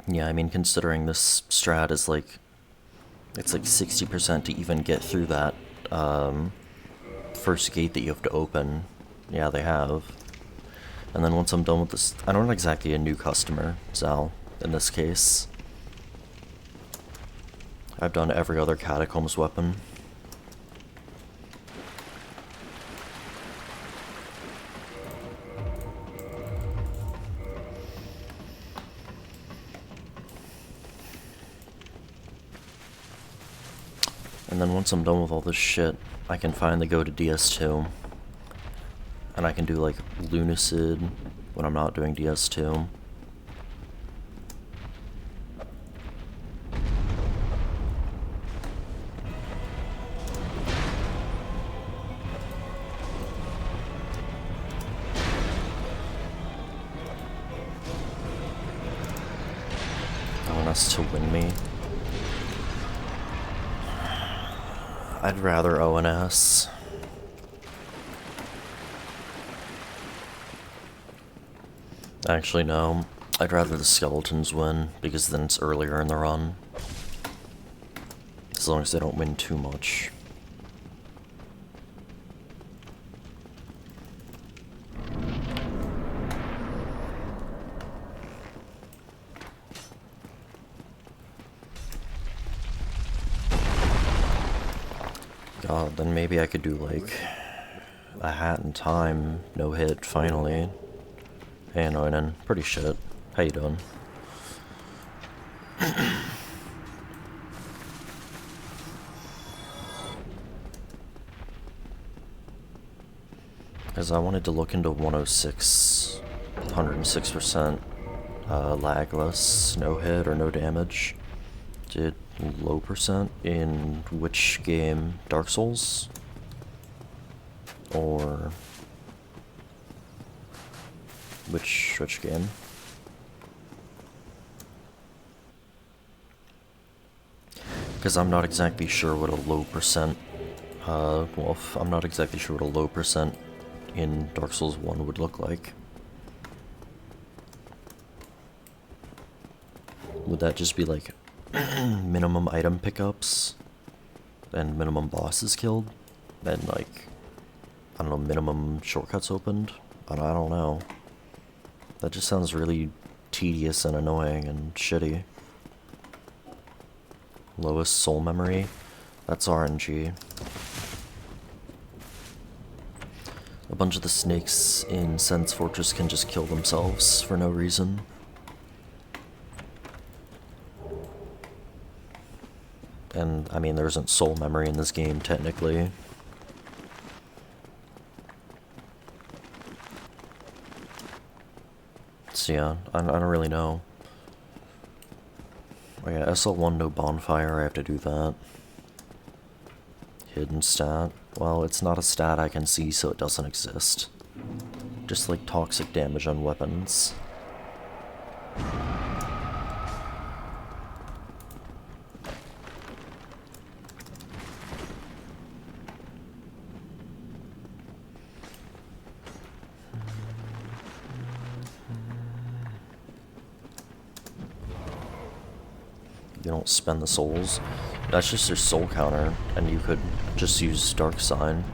Yeah, I mean, considering this strat is like, it's like 60% to even get through that first gate that you have to open. Yeah, they have. And then once I'm done with this, I'm not exactly a new customer, Zal, in this case. I've done every other Catacombs weapon. And then once I'm done with all this shit, I can finally go to DS2. And I can do like Lunacid when I'm not doing DS2. I want us to win me. I'd rather ONS. Actually, no. I'd rather the skeletons win, because then it's earlier in the run. As long as they don't win too much. God, then maybe I could do like a Hat in Time, no hit, finally. Hey, Anoinen, pretty shit. How you doing? Because I wanted to look into 106, 106% lagless, no hit or no damage. Did low percent in which game? Dark Souls? Or which game? Because I'm not exactly sure what a low percent, well, I'm not exactly sure what a low percent in Dark Souls 1 would look like. Would that just be like minimum item pickups and minimum bosses killed and like, I don't know, minimum shortcuts opened? I don't know. That just sounds really tedious and annoying and shitty. Lowest soul memory? That's RNG. A bunch of the snakes in Sen's Fortress can just kill themselves for no reason. And, I mean, there isn't soul memory in this game, technically. So yeah, I don't really know. Oh yeah, SL1 no bonfire, I have to do that. Hidden stat. Well, it's not a stat I can see, so it doesn't exist. Just like toxic damage on weapons. You don't spend the souls. That's just your soul counter, and you could just use Dark Sign.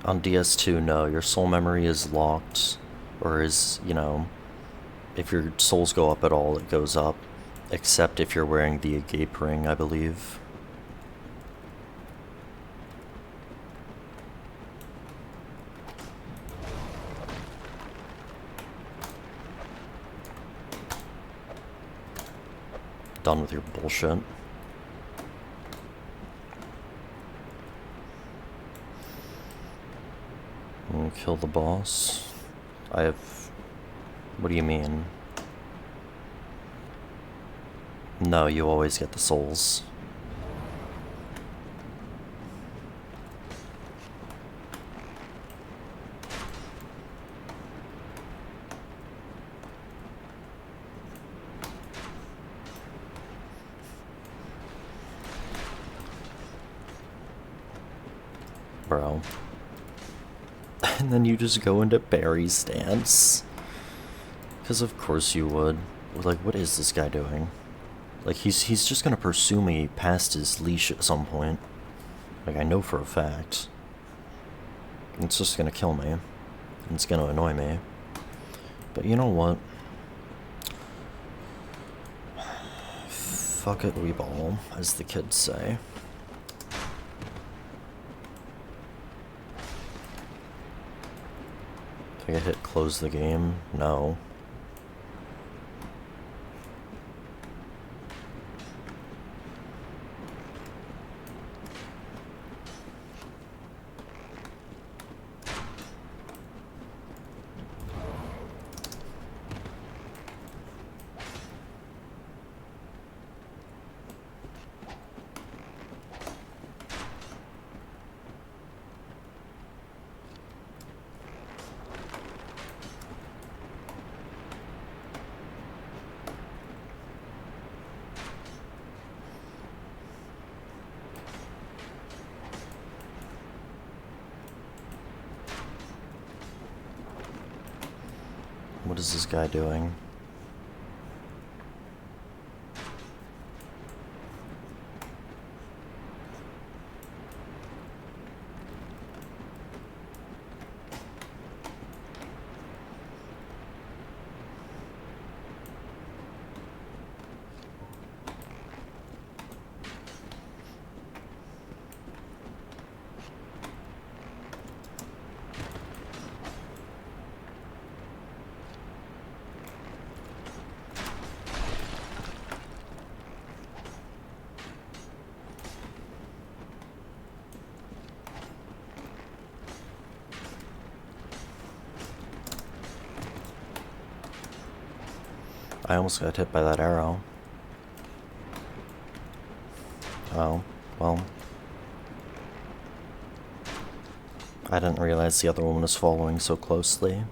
On DS2, no, your soul memory is locked, or is, you know, if your souls go up at all, it goes up, except if you're wearing the Agape ring, I believe. Done with your bullshit. Kill the boss? I have... What do you mean? No, you always get the souls. Bro. And then you just go into Barry's stance. Because of course you would. Like, what is this guy doing? Like, he's just gonna pursue me past his leash at some point. Like, I know for a fact. It's just gonna kill me. And it's gonna annoy me. But you know what? Fuck it, we ball, as the kids say. If I hit close the game, no. What is this guy doing? I almost got hit by that arrow. Oh, well. I didn't realize the other one was following so closely.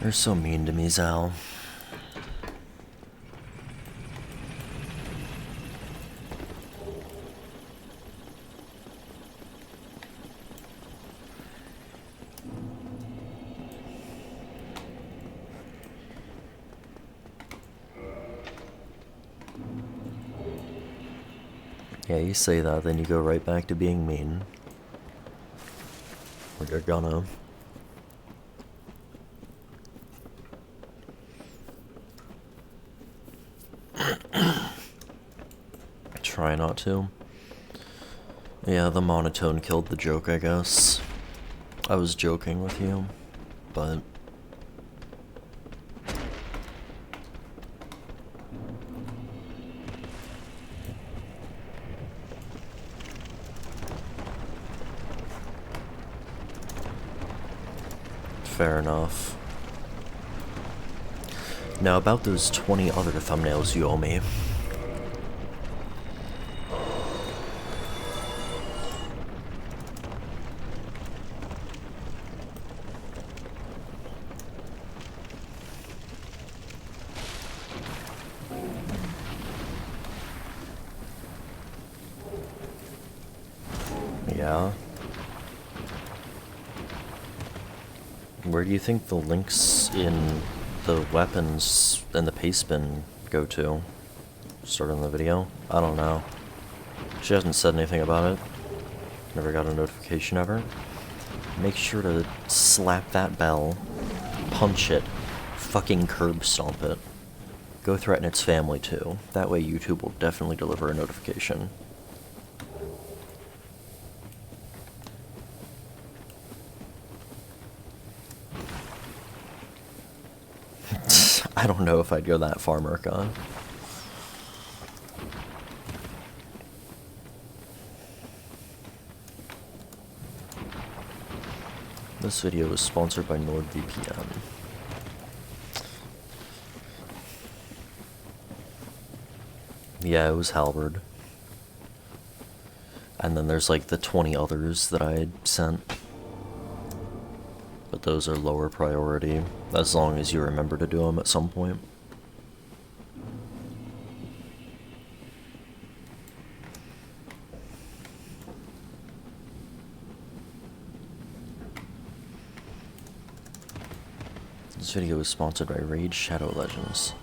You're so mean to me, Zal. Yeah, you say that, then you go right back to being mean. Or you're gonna. Try not to. Yeah, the monotone killed the joke, I guess. I was joking with you, but... Fair enough. Now about those 20 other thumbnails you owe me. Yeah. Where do you think the links in the weapons and the paste bin go to? Start on the video? I don't know. She hasn't said anything about it. Never got a notification ever. Make sure to slap that bell, punch it, fucking curb stomp it. Go threaten its family too. That way YouTube will definitely deliver a notification. I don't know if I'd go that far, Merca. This video is sponsored by NordVPN. Yeah, it was Halberd. And then there's like the 20 others that I had sent. But those are lower priority, as long as you remember to do them at some point. This video is sponsored by Raid Shadow Legends.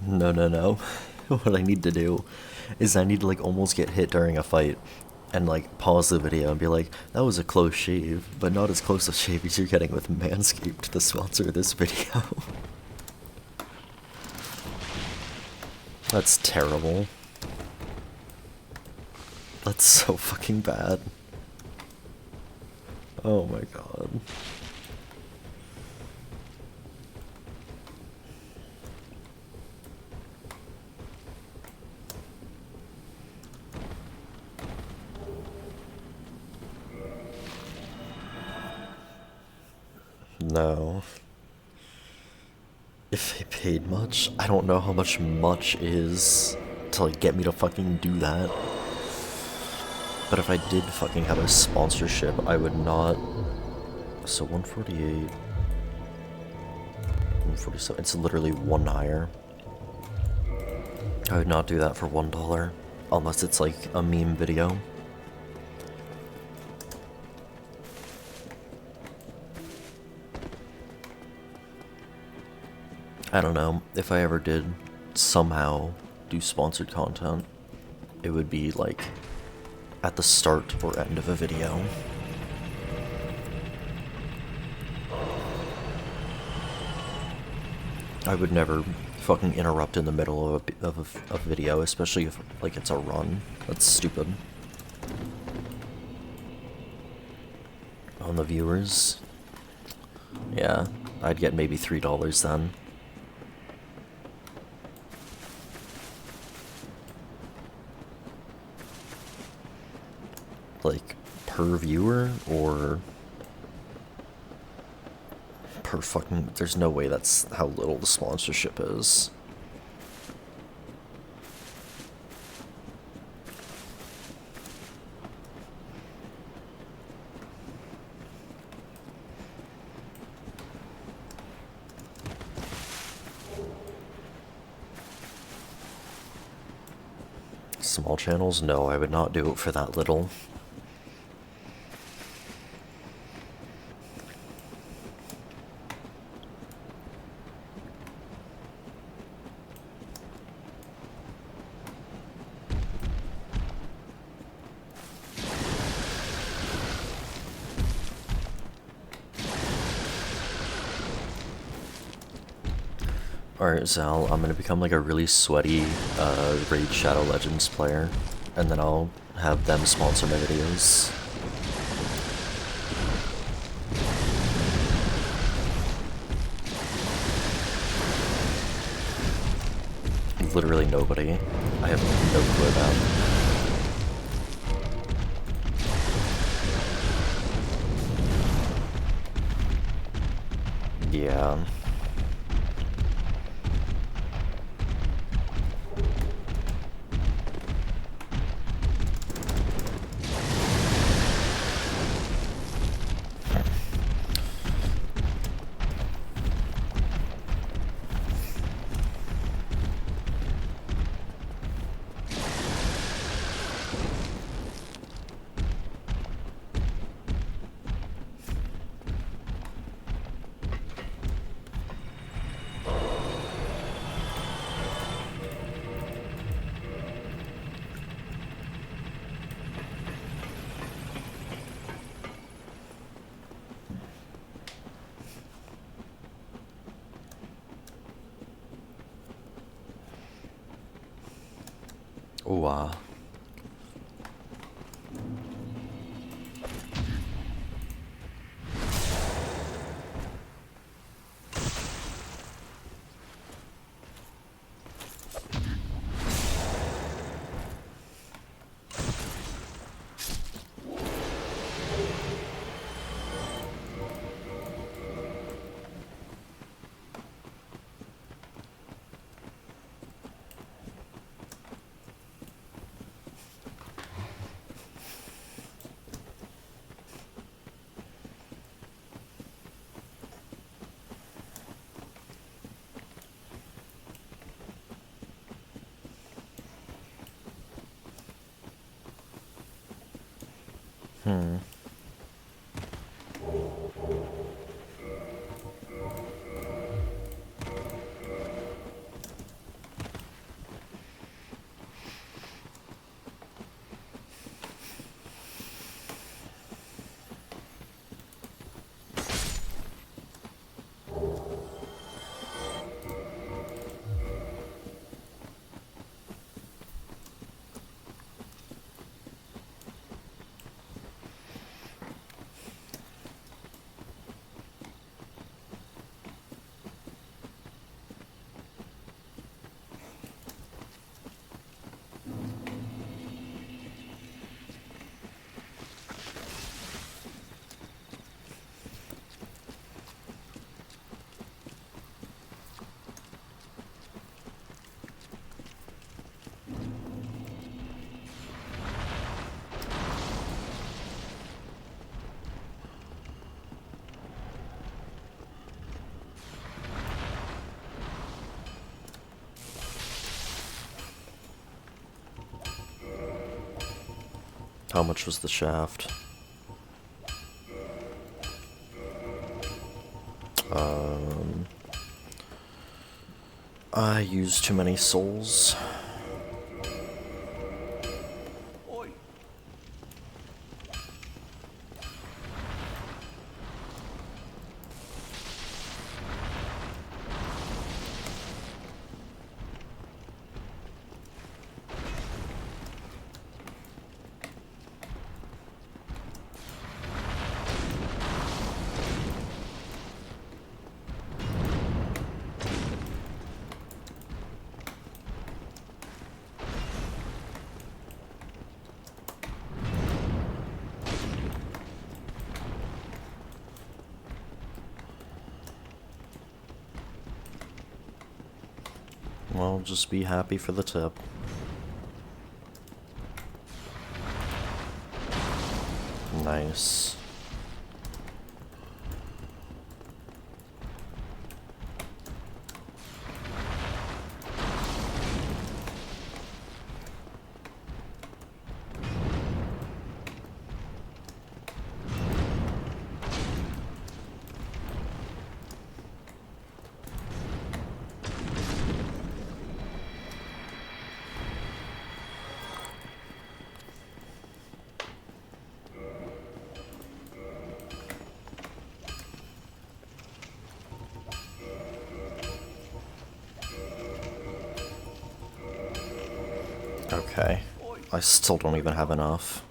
No. What I need to do is I need to like almost get hit during a fight and like pause the video and be like, that was a close shave, but not as close a shave as you're getting with Manscaped, the sponsor of this video. That's terrible. That's so fucking bad. Oh my god. No. If they paid much, I don't know how much is to like get me to fucking do that. But if I did fucking have a sponsorship, I would not. So 148, 147, it's literally one higher. I would not do that for $1, unless it's like a meme video. I don't know, if I ever did somehow do sponsored content, it would be like at the start or end of a video. I would never fucking interrupt in the middle of a video, especially if like it's a run. That's stupid. On the viewers, yeah, I'd get maybe $3 then. Like, per viewer, or per fucking... There's no way that's how little the sponsorship is. Small channels? No, I would not do it for that little. Alright, Zal, I'm gonna become like a really sweaty Raid Shadow Legends player, and then I'll have them sponsor my videos. Literally nobody. I have no clue about. Yeah. Ooh, how much was the shaft? I used too many souls. Well, just be happy for the tip. Nice. Okay. I still don't even have enough.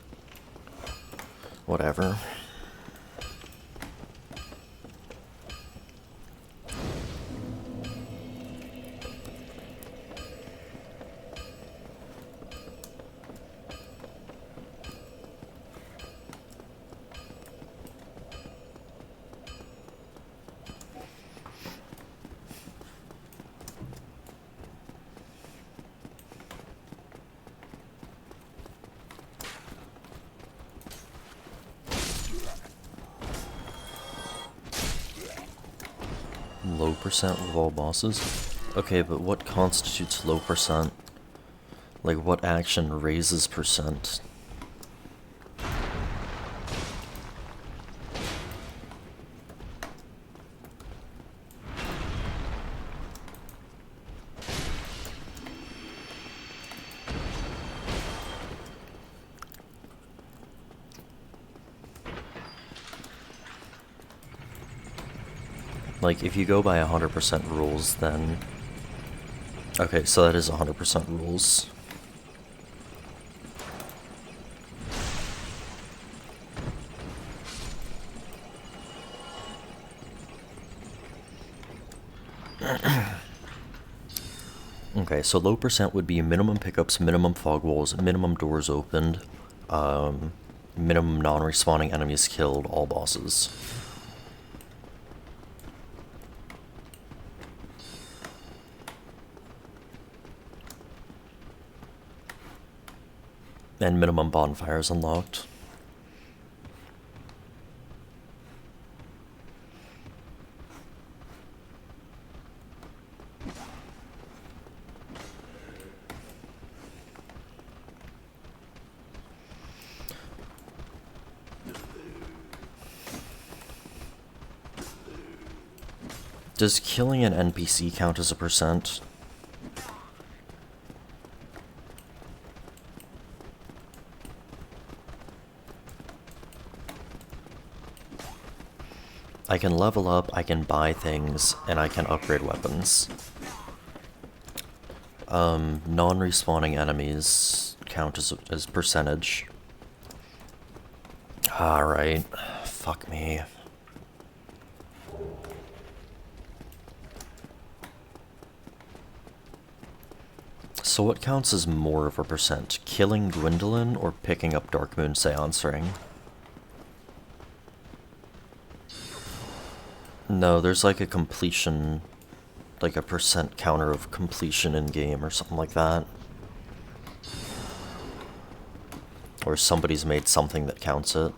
Whatever. Low percent with all bosses? Okay, but what constitutes low percent? Like, what action raises percent? Like, if you go by 100% rules, then... Okay, so that is 100% rules. Okay, so low percent would be minimum pickups, minimum fog walls, minimum doors opened, minimum non-respawning enemies killed, all bosses. And minimum bonfires unlocked. Does killing an NPC count as a percent? I can level up, I can buy things, and I can upgrade weapons. Non-respawning enemies count as percentage. Alright. Fuck me. So what counts as more of a percent? Killing Gwyndolin or picking up Darkmoon Seance Ring? No, there's like a completion, like a percent counter of completion in game or something like that. Or somebody's made something that counts it.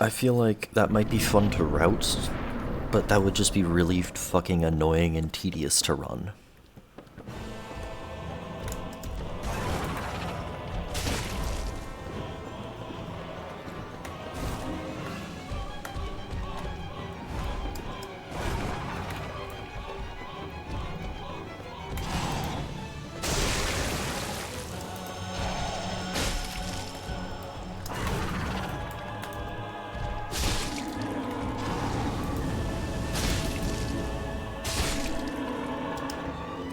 I feel like that might be fun to route, but that would just be really fucking annoying and tedious to run.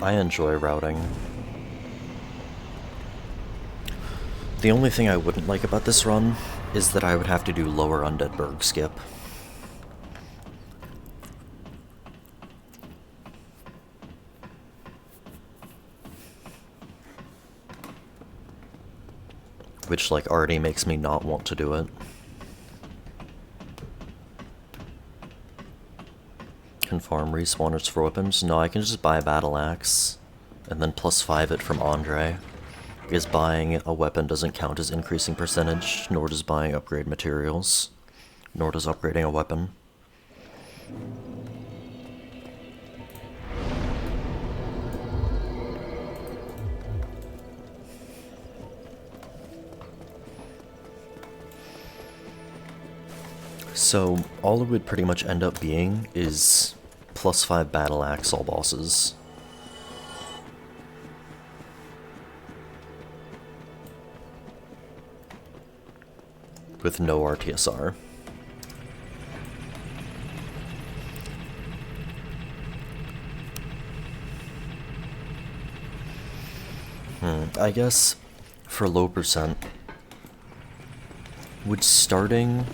I enjoy routing. The only thing I wouldn't like about this run is that I would have to do lower Undead Berg skip. Which, like, already makes me not want to do it. Can farm respawners for weapons? No, I can just buy a battle axe and then +5 it from Andre. Because buying a weapon doesn't count as increasing percentage, nor does buying upgrade materials, nor does upgrading a weapon. So, all it would pretty much end up being is +5 battle axe all bosses. with no RTSR. I guess for low percent, would starting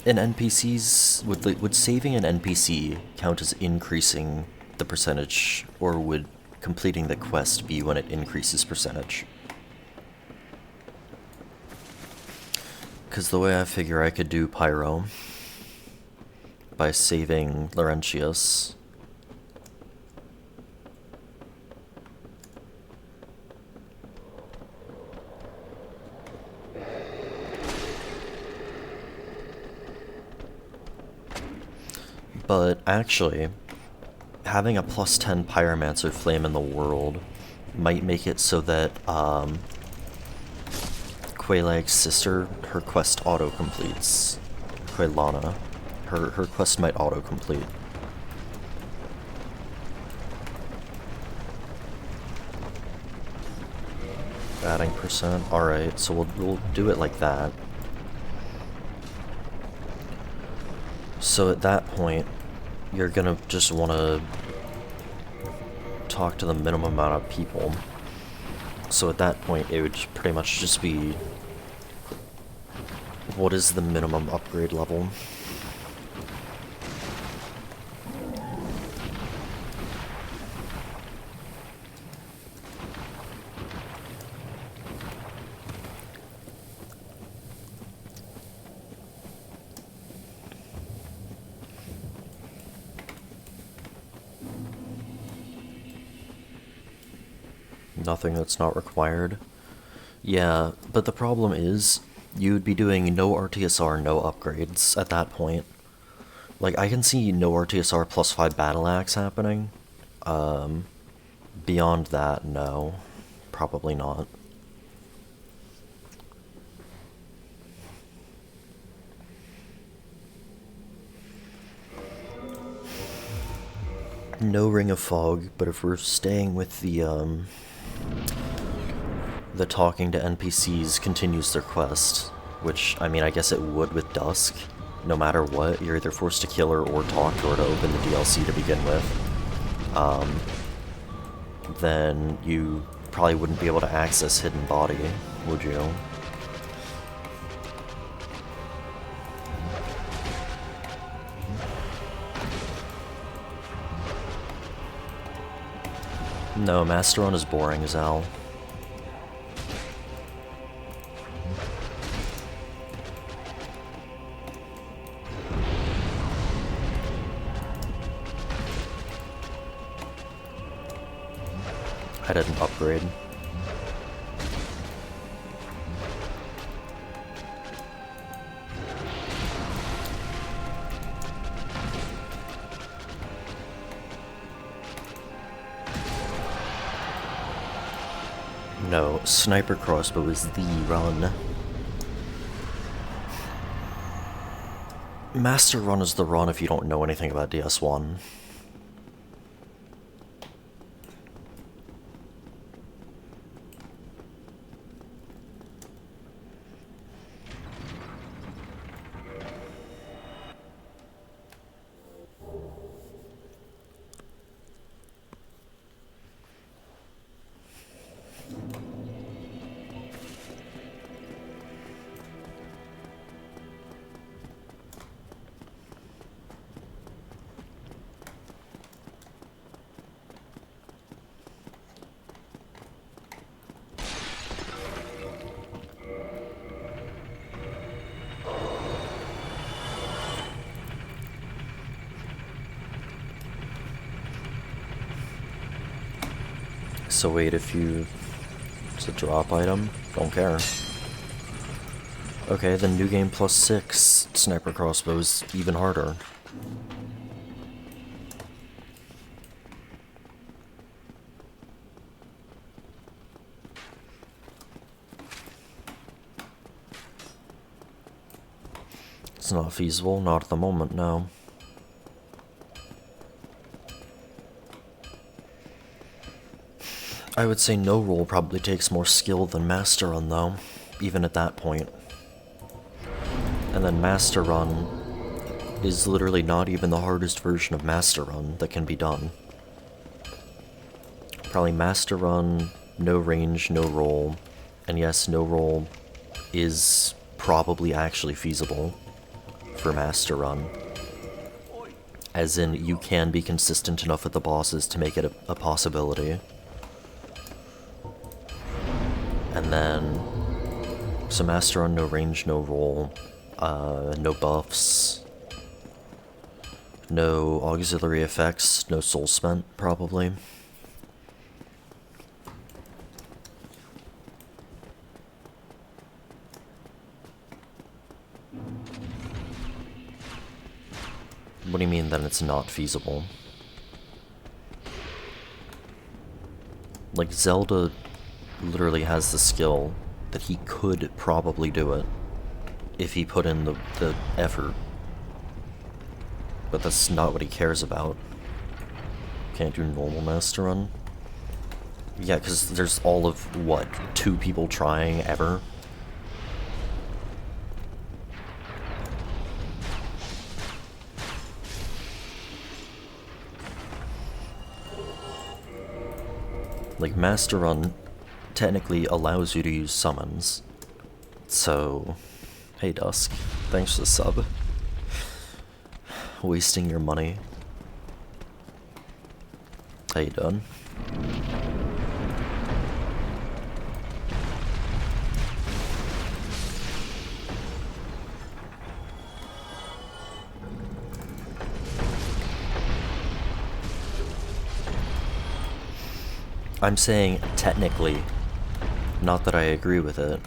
an NPC's, would saving an NPC count as increasing the percentage, or would completing the quest be when it increases percentage? Because the way I figure I could do Pyro by saving Laurentius. But actually, having a plus 10 Pyromancer Flame in the world might make it so that Quelaag's sister, her quest auto-completes. Quelana. Her quest might auto-complete. Adding percent. Alright, so we'll do it like that. So at that point, you're gonna just want to talk to the minimum amount of people. So at that point, it would pretty much just be, what is the minimum upgrade level? Nothing that's not required. Yeah, but the problem is, you'd be doing no RTSR, no upgrades at that point. Like, I can see no RTSR plus 5 Battle Axe happening. Beyond that, no. Probably not. No Ring of Fog, but if we're staying with the talking to NPCs continues their quest, which, I mean, I guess it would with Dusk. No matter what, you're either forced to kill her or talk to her to open the DLC to begin with. Then you probably wouldn't be able to access Hidden Body, would you? No, Master Run is boring as hell. I didn't upgrade. No, Sniper Crossbow is the run. Master Run is the run if you don't know anything about DS1. So wait, if you... It's a drop item? Don't care. Okay, then new game plus 6 Sniper Crossbow is even harder. It's not feasible, not at the moment, no. I would say no roll probably takes more skill than Master Run, though, even at that point. And then Master Run is literally not even the hardest version of Master Run that can be done. Probably Master Run, no range, no roll, and yes, no roll is probably actually feasible for Master Run. As in, you can be consistent enough with the bosses to make it a possibility. And then, so Master Run, no range, no roll, no buffs, no auxiliary effects, no soul spent, probably. What do you mean then it's not feasible? Like, Zelda literally has the skill that he could probably do it if he put in the effort. But that's not what he cares about. Can't do normal Master Run. Yeah, because there's all of, what, 2 people trying ever? Like, Master Run technically allows you to use summons. So, hey Dusk, thanks for the sub. Wasting your money. How you doing? I'm saying technically, not that I agree with it.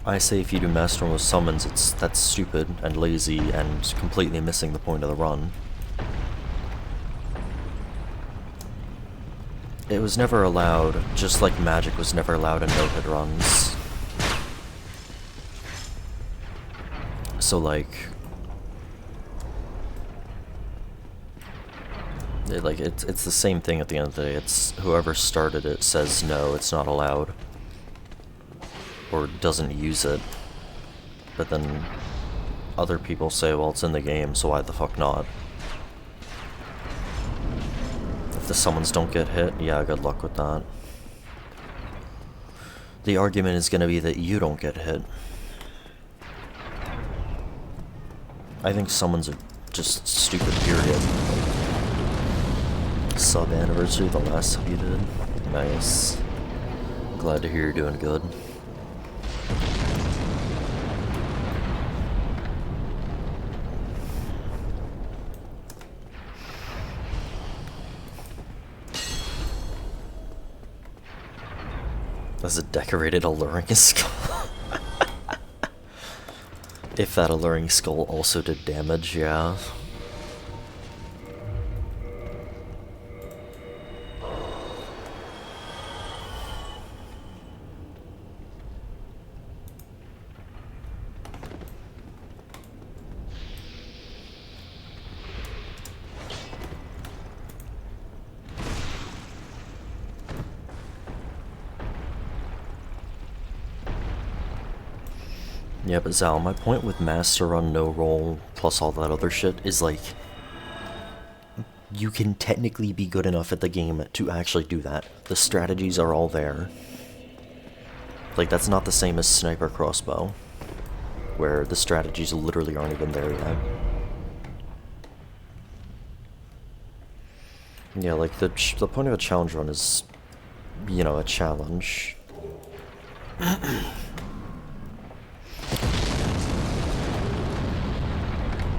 I say if you do Master Run with summons, that's stupid and lazy and completely missing the point of the run. It was never allowed, just like Magic was never allowed in no-hit runs. So like... It's the same thing at the end of the day. It's whoever started it says no, it's not allowed. Or doesn't use it. But then other people say, well, it's in the game, so why the fuck not? If the summons don't get hit, yeah, good luck with that. The argument is gonna be that you don't get hit. I think summons are just stupid, period. Sub anniversary, the last sub you did. Nice. Glad to hear you're doing good. That's a decorated alluring skull. If that alluring skull also did damage, yeah. Yeah, but Zal, my point with Master Run, no roll, plus all that other shit, is like, you can technically be good enough at the game to actually do that. The strategies are all there. Like, that's not the same as Sniper Crossbow, where the strategies literally aren't even there yet. Yeah, like, the point of a challenge run is, you know, a challenge.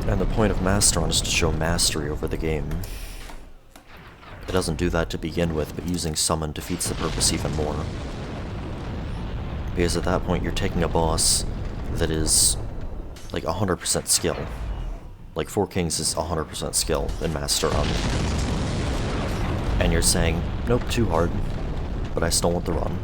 And the point of Master Run is to show mastery over the game. It doesn't do that to begin with, but using Summon defeats the purpose even more. Because at that point you're taking a boss that is like 100% skill. Like 4 Kings is 100% skill in Master Run. And you're saying, nope, too hard, but I still want the run.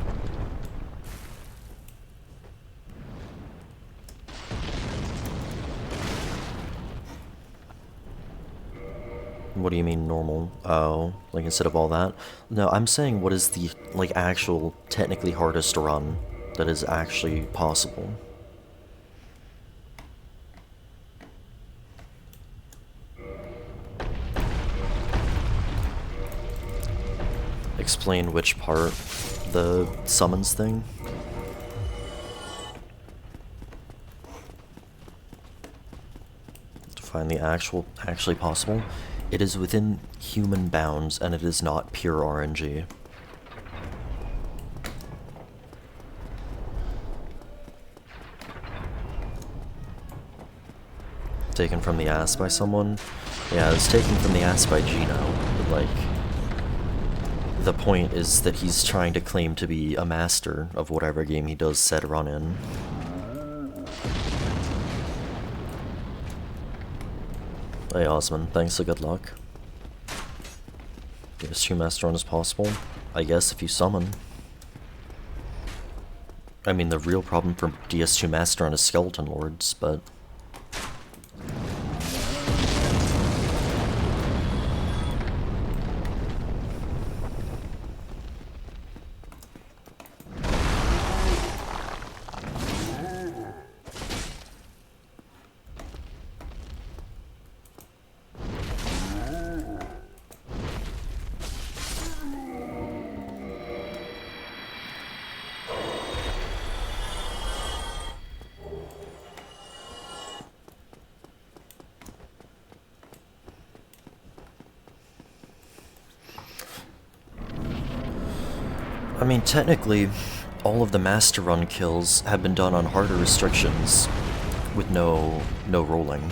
What do you mean normal? Oh, like instead of all that? No, I'm saying what is the, like, actual, technically hardest run that is actually possible. explain which part the summons thing? To find the actually possible. It is within human bounds, and it is not pure RNG. Taken from the ass by someone? Yeah, it was taken from the ass by Gino, but like, the point is that he's trying to claim to be a master of whatever game he does said run in. Hey Osman, thanks so good luck. Get as 2 master run as possible, I guess, if you summon. I mean, the real problem for DS2 master run is skeleton lords, but I mean, technically, all of the master run kills have been done on harder restrictions with no rolling.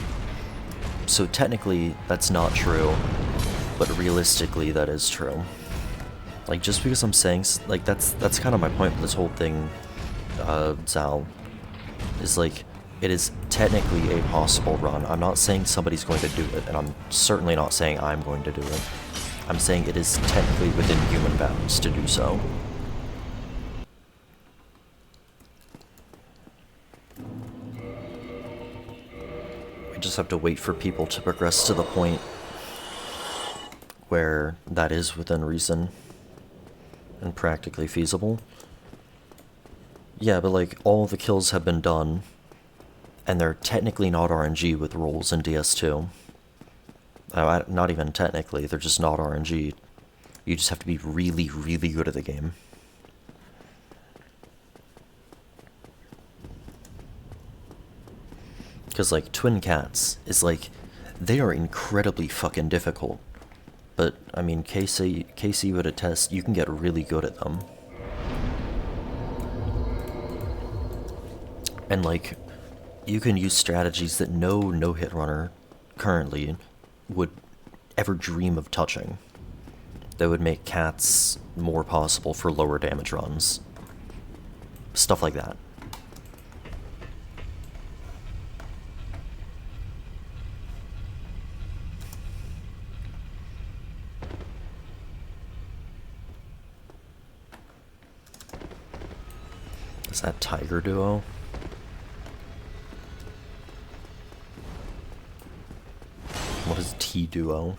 So technically, that's not true, but realistically, that is true. Like, just because I'm saying, like, that's kind of my point with this whole thing, Zal, is like, it is technically a possible run. I'm not saying somebody's going to do it, and I'm certainly not saying I'm going to do it. I'm saying it is technically within human bounds to do so. We just have to wait for people to progress to the point where that is within reason and practically feasible. Yeah, but like, all the kills have been done, and they're technically not RNG with rolls in DS2. Not even technically, they're just not RNG. You just have to be really, really good at the game. Because, like, Twin Cats is, like, they are incredibly fucking difficult. But, I mean, Casey would attest, you can get really good at them. And, like, you can use strategies that no no-hit runner currently would ever dream of touching. That would make cats more possible for lower damage runs. Stuff like that. Is that Tiger Duo? What is T-Duo?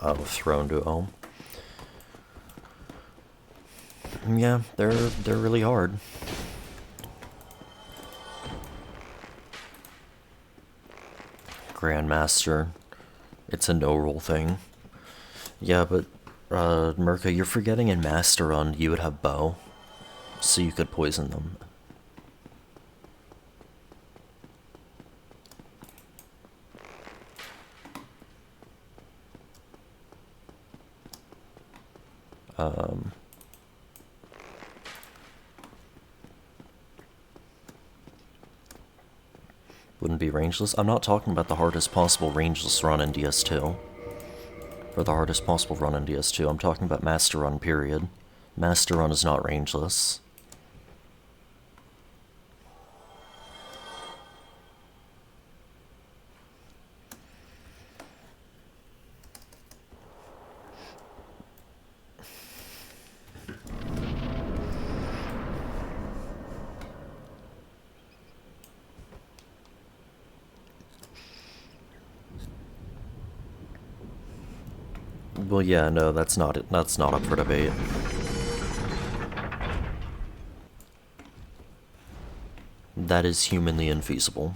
Oh, Throne Duo. Yeah, they're really hard. Grandmaster. It's a no-roll thing. Yeah, but, Merca, you're forgetting in Master Run you would have Bow, so you could poison them. Wouldn't be rangeless? I'm not talking about the hardest possible rangeless run in DS2. Or the hardest possible run in DS2. I'm talking about Master Run, period. Master Run is not rangeless. Well, yeah, no, that's not it. That's not up for debate. That is humanly infeasible.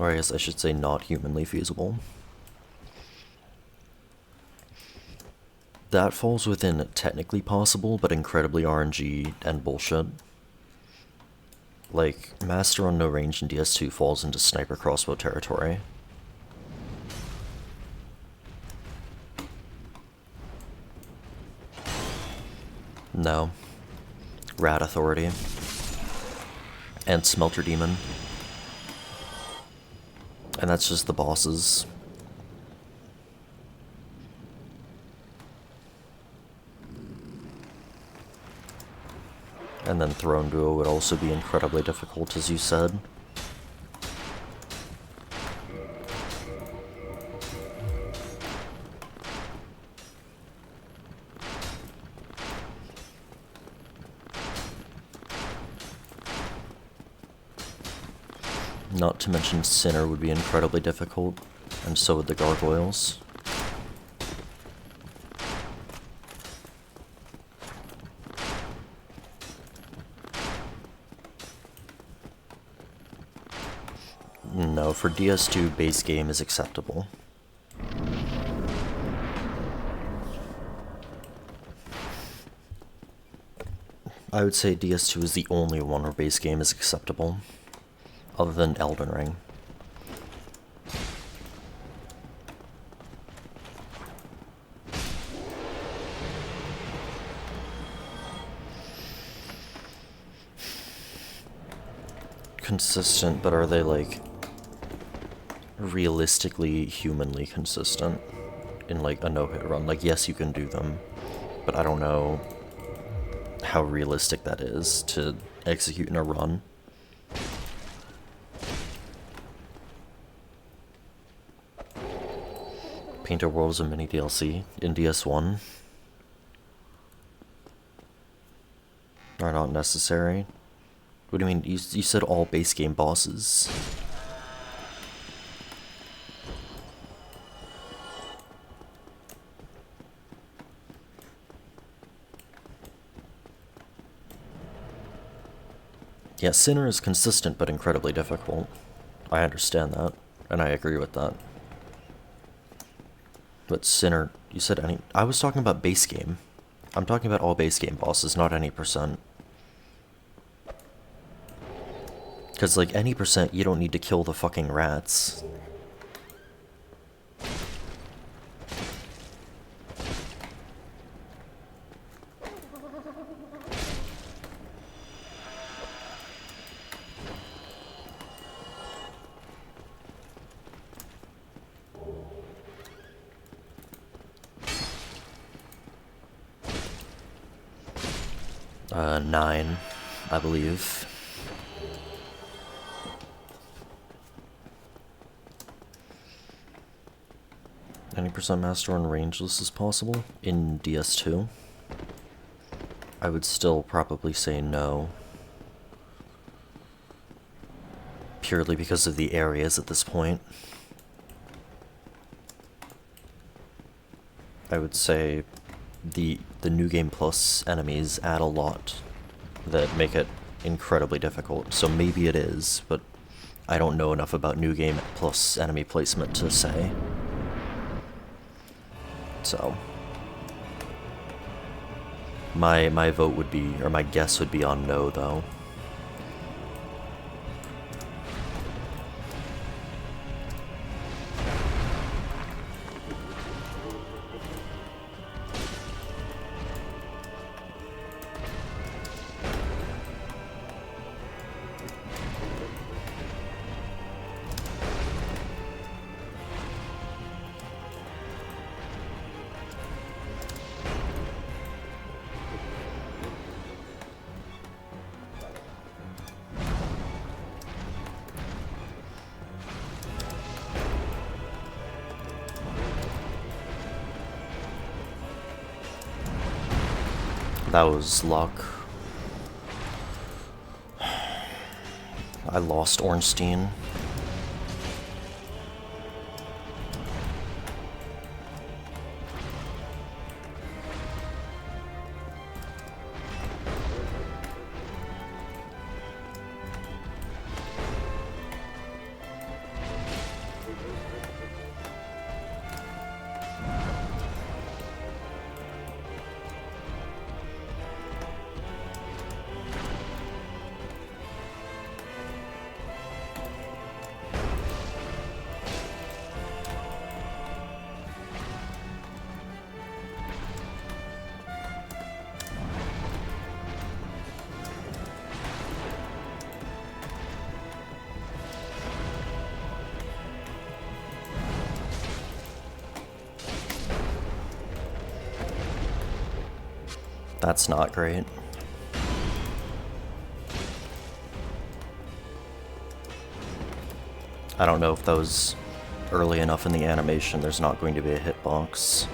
Or I guess I should say not humanly feasible. That falls within technically possible, but incredibly RNG and bullshit. Like, Master on no range in DS2 falls into sniper crossbow territory. No. Rat Authority. And Smelter Demon. And that's just the bosses. And then Throne Duo would also be incredibly difficult, as you said. Not to mention Sinner would be incredibly difficult, and so would the Gargoyles. No, for DS2, base game is acceptable. I would say DS2 is the only one where base game is acceptable, other than Elden Ring. Consistent, but are they, like, realistically, humanly consistent in, like, a no-hit run? Like, yes, you can do them, but I don't know how realistic that is to execute in a run. Painter World is a mini DLC in DS1. Are not necessary. What do you mean? You said all base game bosses. Yeah, Sinner is consistent but incredibly difficult. I understand that, and I agree with that. But Sinner, you said any... I was talking about base game. I'm talking about all base game bosses, not any percent. Because, like, any percent, you don't need to kill the fucking rats. Nine, I believe. Any percent master on rangeless is possible in DS2. I would still probably say no. Purely because of the areas at this point. I would say the New Game Plus enemies add a lot that make it incredibly difficult. So maybe it is, but I don't know enough about New Game Plus enemy placement to say. So my vote would be, or my guess would be on no, though. That was luck. I lost Ornstein. That's not great. I don't know if that was early enough in the animation. There's not going to be a hitbox.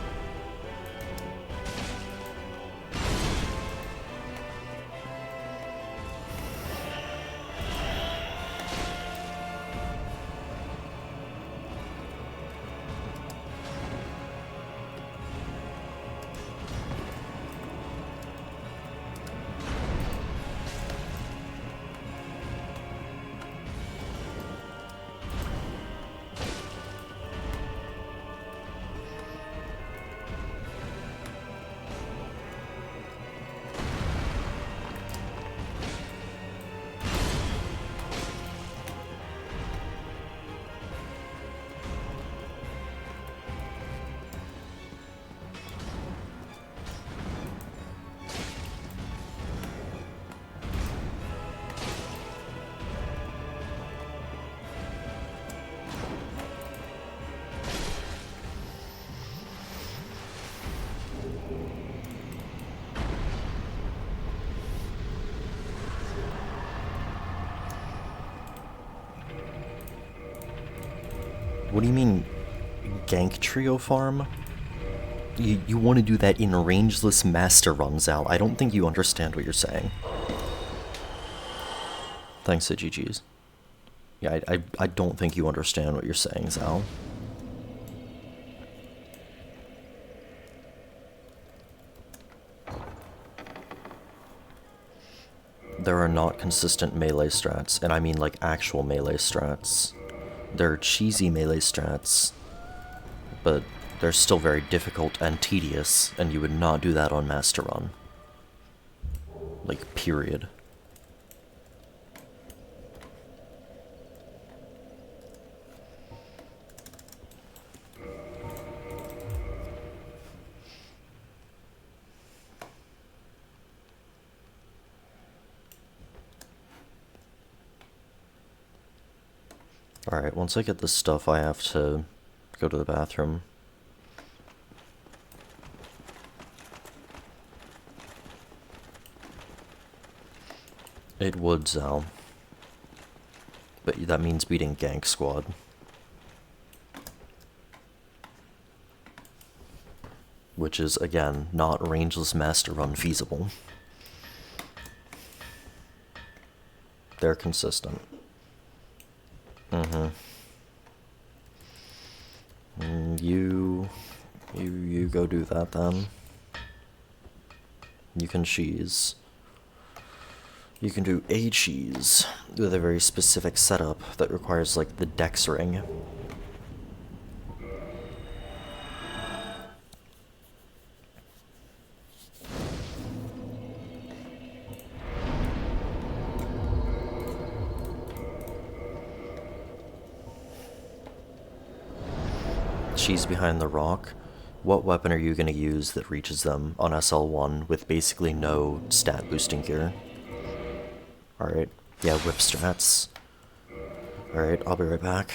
What do you mean, gank trio farm? You want to do that in rangeless master runs, Al. I don't think you understand what you're saying. Thanks to GG's. Yeah, I don't think you understand what you're saying, Zal. There are not consistent melee strats, and I mean like actual melee strats. There are cheesy melee strats, but they're still very difficult and tedious, and you would not do that on Master Run. Like, period. Alright, once I get this stuff, I have to go to the bathroom. It would, Zal. But that means beating Gank Squad. Which is, again, not rangeless Master Run feasible. They're consistent. You go do that then. You can cheese. You can do a cheese with a very specific setup that requires, like, the Dex ring. Cheese behind the rock. What weapon are you going to use that reaches them on SL1 with basically no stat boosting gear? Alright, yeah, whip strats. Alright, I'll be right back.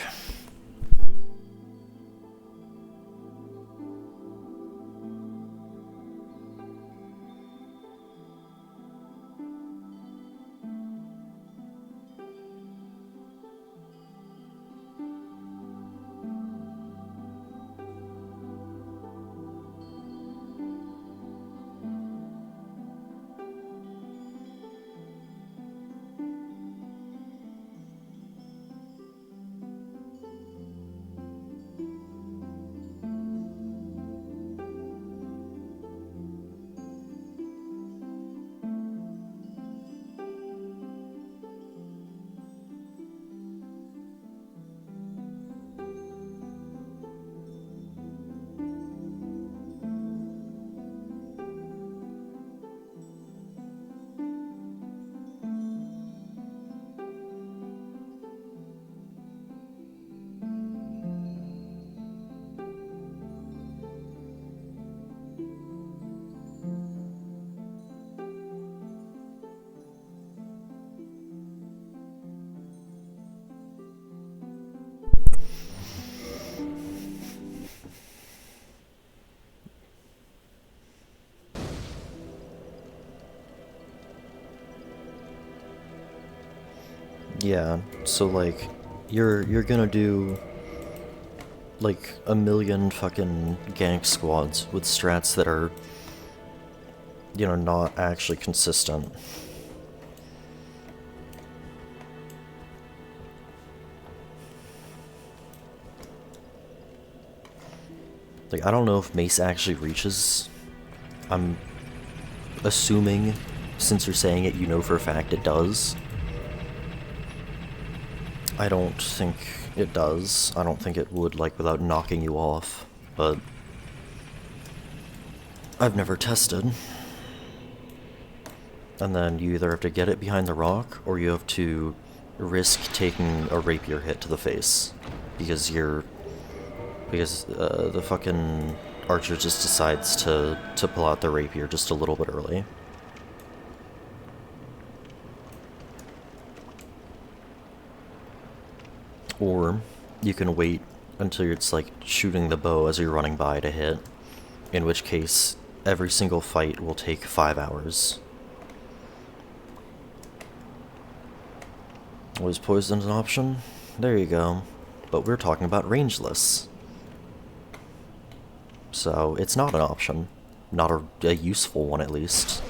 Yeah, so like, you're gonna do like a million fucking gank squads with strats that are, you know, not actually consistent. Like, I don't know if Mace actually reaches. I'm assuming, since you're saying it, you know for a fact it does. I don't think it does. I don't think it would, like, without knocking you off, but I've never tested. And then you either have to get it behind the rock, or you have to risk taking a rapier hit to the face. Because the fucking archer just decides to pull out the rapier just a little bit early. Or you can wait until it's like shooting the bow as you're running by to hit, in which case every single fight will take 5 hours. Was poison an option? There you go. But we're talking about rangeless. So it's not an option. Not a useful one, at least.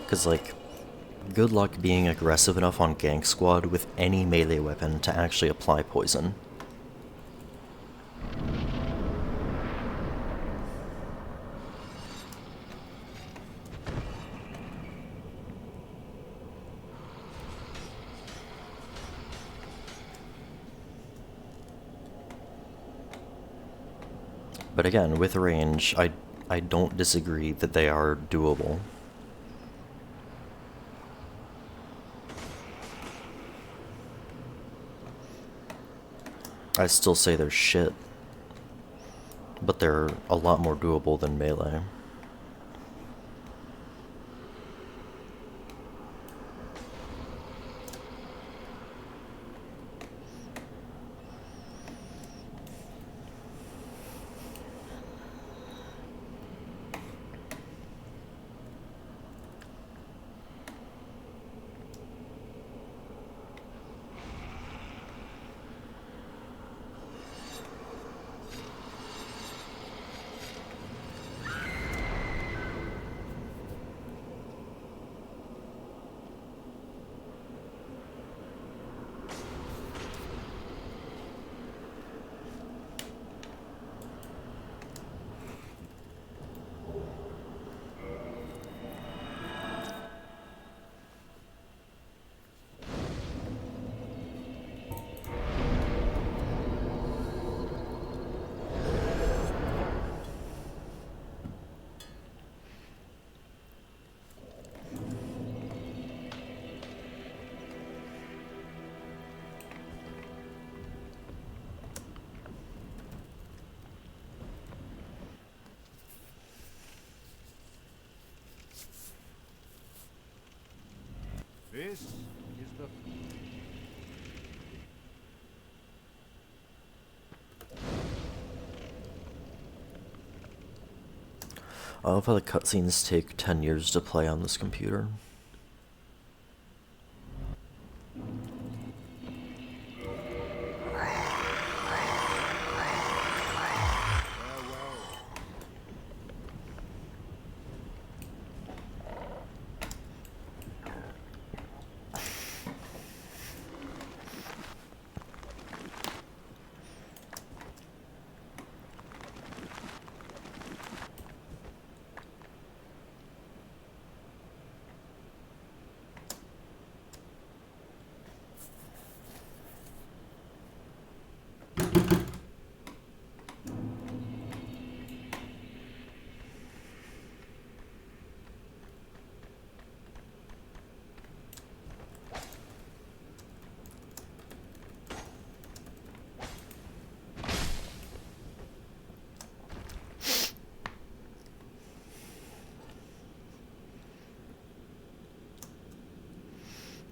Because, like, good luck being aggressive enough on Gank Squad with any melee weapon to actually apply poison. But again, with range, I don't disagree that they are doable. I still say they're shit, but they're a lot more doable than melee. This is the... I love how the cutscenes take 10 years to play on this computer.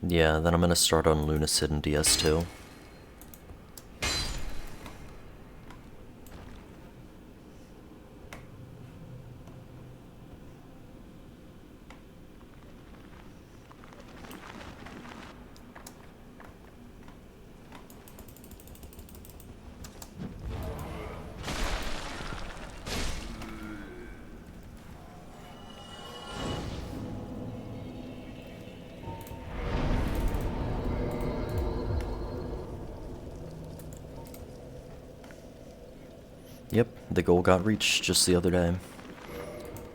Yeah, then I'm gonna start on Lunacid and DS2. Yep, the goal got reached just the other day.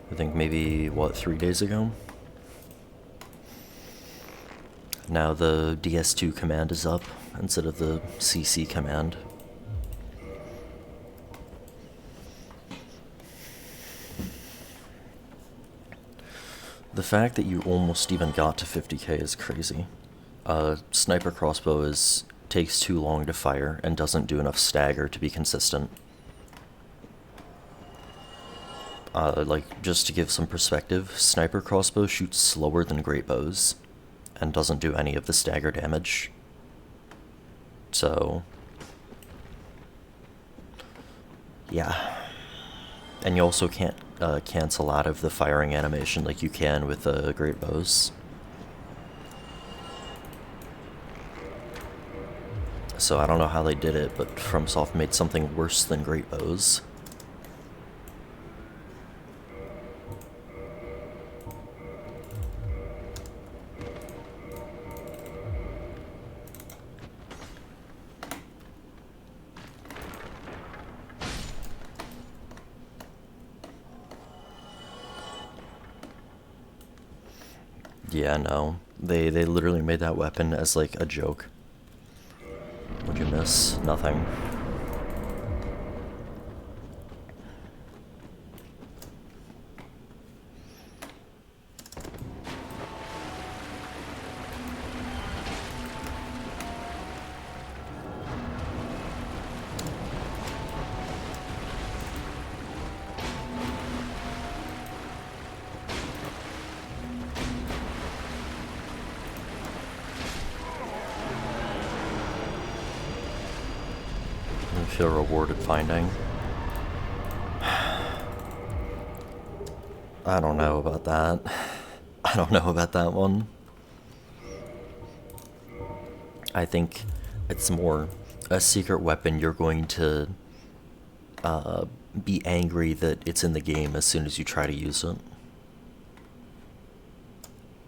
I think maybe, what, 3 days ago? Now the DS2 command is up instead of the CC command. The fact that you almost even got to 50k is crazy. Sniper crossbow takes too long to fire and doesn't do enough stagger to be consistent. Like, just to give some perspective, sniper crossbow shoots slower than great bows and doesn't do any of the stagger damage. So, yeah. And you also can't cancel out of the firing animation like you can with great bows. So I don't know how they did it, but FromSoft made something worse than great bows. Yeah, no. They literally made that weapon as, like, a joke. What'd you miss? Nothing. Feel rewarded finding. I don't know about that. I don't know about that one. I think it's more a secret weapon you're going to be angry that it's in the game as soon as you try to use it.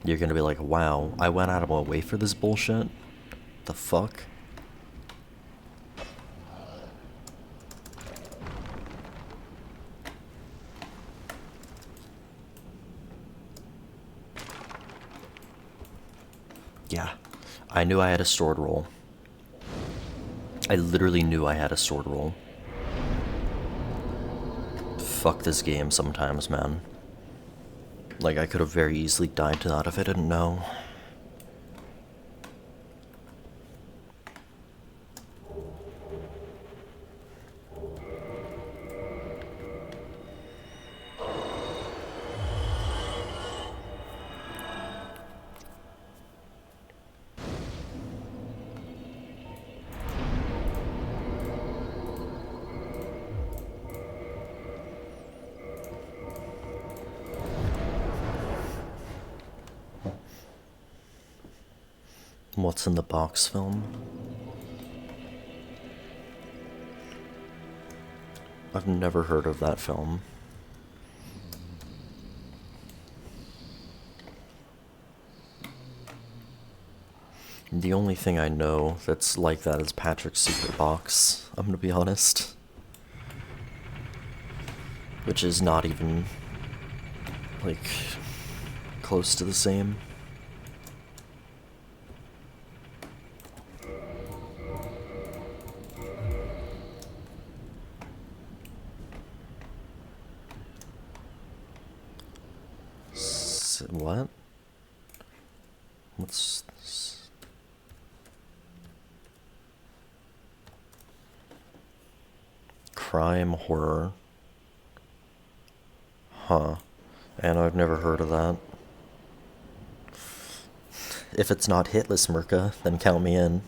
You're gonna be like, wow, I went out of my way for this bullshit? The fuck? Yeah, I knew I had a sword roll. I literally knew I had a sword roll. Fuck this game sometimes, man. Like, I could have very easily died to that if I didn't know. What's in the box film? I've never heard of that film. The only thing I know that's like that is Patrick's Secret Box, I'm gonna be honest. Which is not even, like, close to the same. What? What's this? Crime horror. Huh. And I've never heard of that. If it's not hitless Merca, then count me in.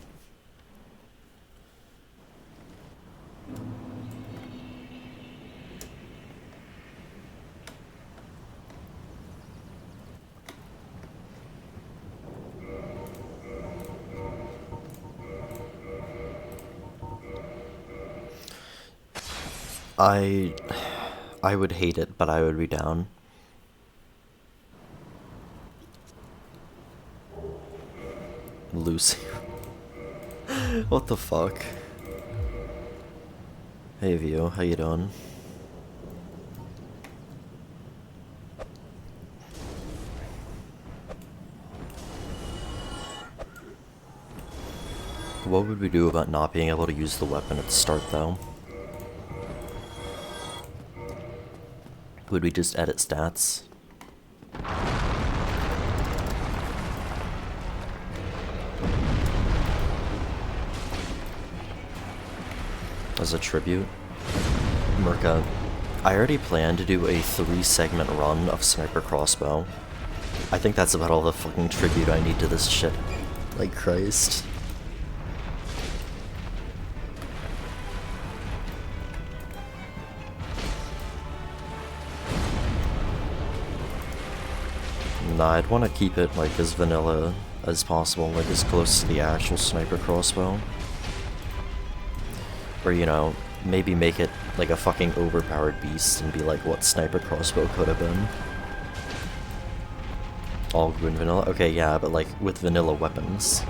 I would hate it, but I would be down. Lucy. What the fuck? Hey Vio, how you doing? What would we do about not being able to use the weapon at the start, though? Would we just edit stats? As a tribute? Merca, I already planned to do a 3-segment run of Sniper Crossbow. I think that's about all the fucking tribute I need to this shit. Like Christ. Nah, I'd want to keep it like as vanilla as possible, like as close to the actual Sniper Crossbow. Or, you know, maybe make it like a fucking overpowered beast and be like what Sniper Crossbow could have been. All Gwyn vanilla? Okay, yeah, but like with vanilla weapons.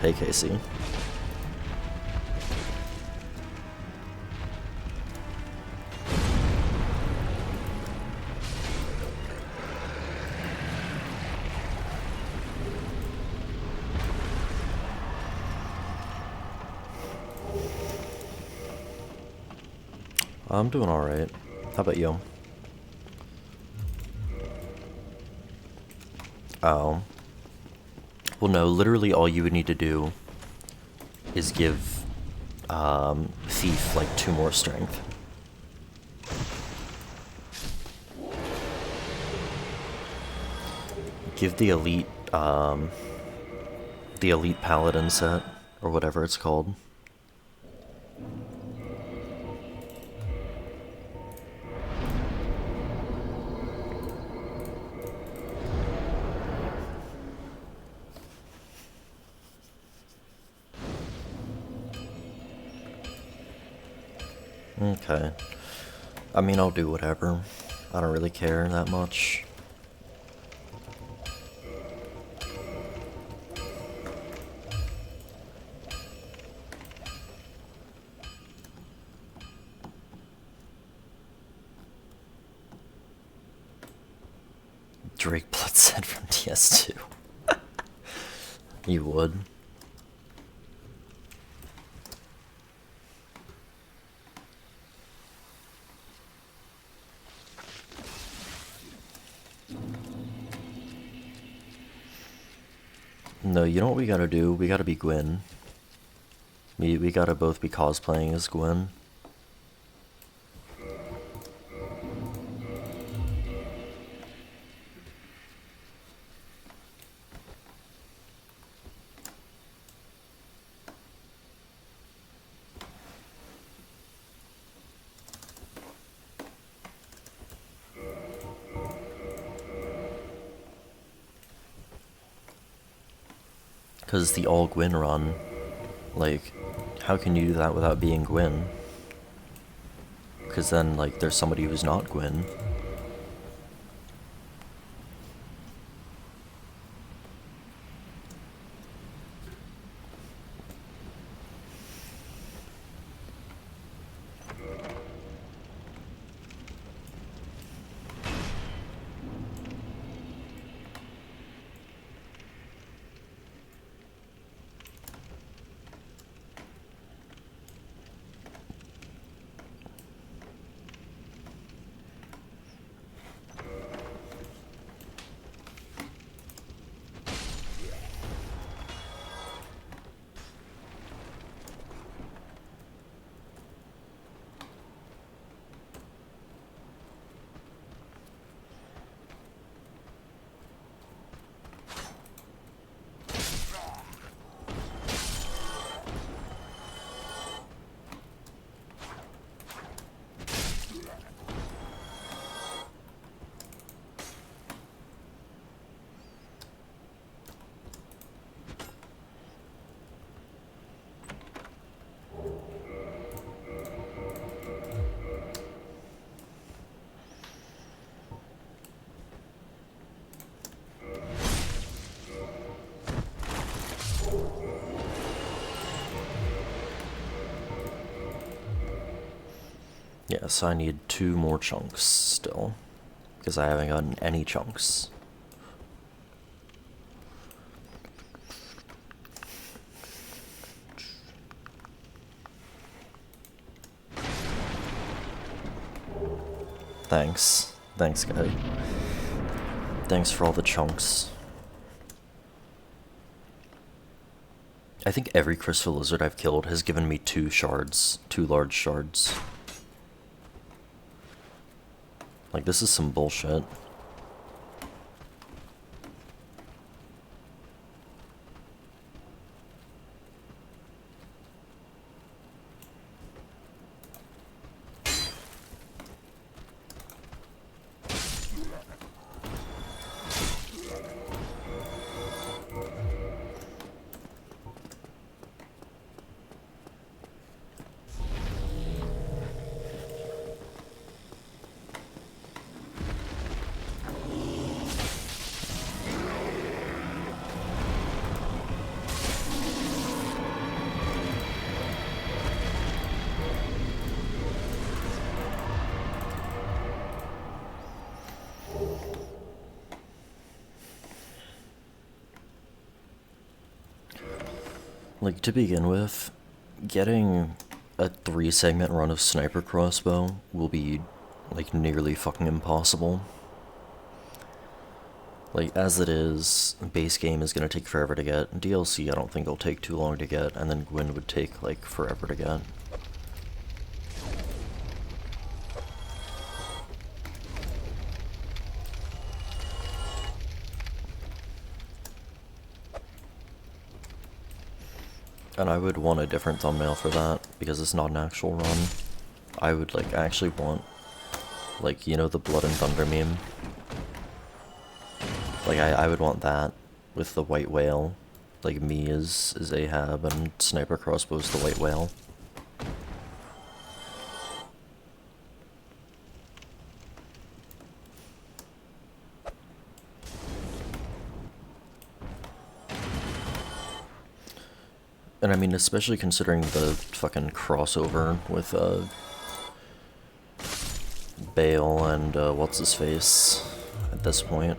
Hey, Casey. I'm doing alright. How about you? Oh. Well, no, literally all you would need to do is give Thief like 2 more strength. Give the elite paladin set, or whatever it's called. Okay. I mean, I'll do whatever. I don't really care that much. Drake Blood set from DS2. You would. No, you know what we gotta do? We gotta be Gwyn. We gotta both be cosplaying as Gwyn. Because the all Gwyn run, like, how can you do that without being Gwyn? Because then, like, there's somebody who's not Gwyn. Yes, I need 2 more chunks still, because I haven't gotten any chunks. Thanks. Thanks, guy. Thanks for all the chunks. I think every crystal lizard I've killed has given me 2 shards. 2 large shards. Like, this is some bullshit. Like, to begin with, getting a 3-segment run of sniper crossbow will be, like, nearly fucking impossible. Like, as it is, base game is gonna take forever to get. DLC I don't think will take too long to get, and then Gwyn would take, like, forever to get. And I would want a different thumbnail for that, because it's not an actual run. I would, like, actually want, like, you know the Blood and Thunder meme? Like, I would want that, with the white whale. Like, me is Ahab, and sniper crossbow is the white whale. And I mean, especially considering the fucking crossover with, Bale and, what's-his-face at this point.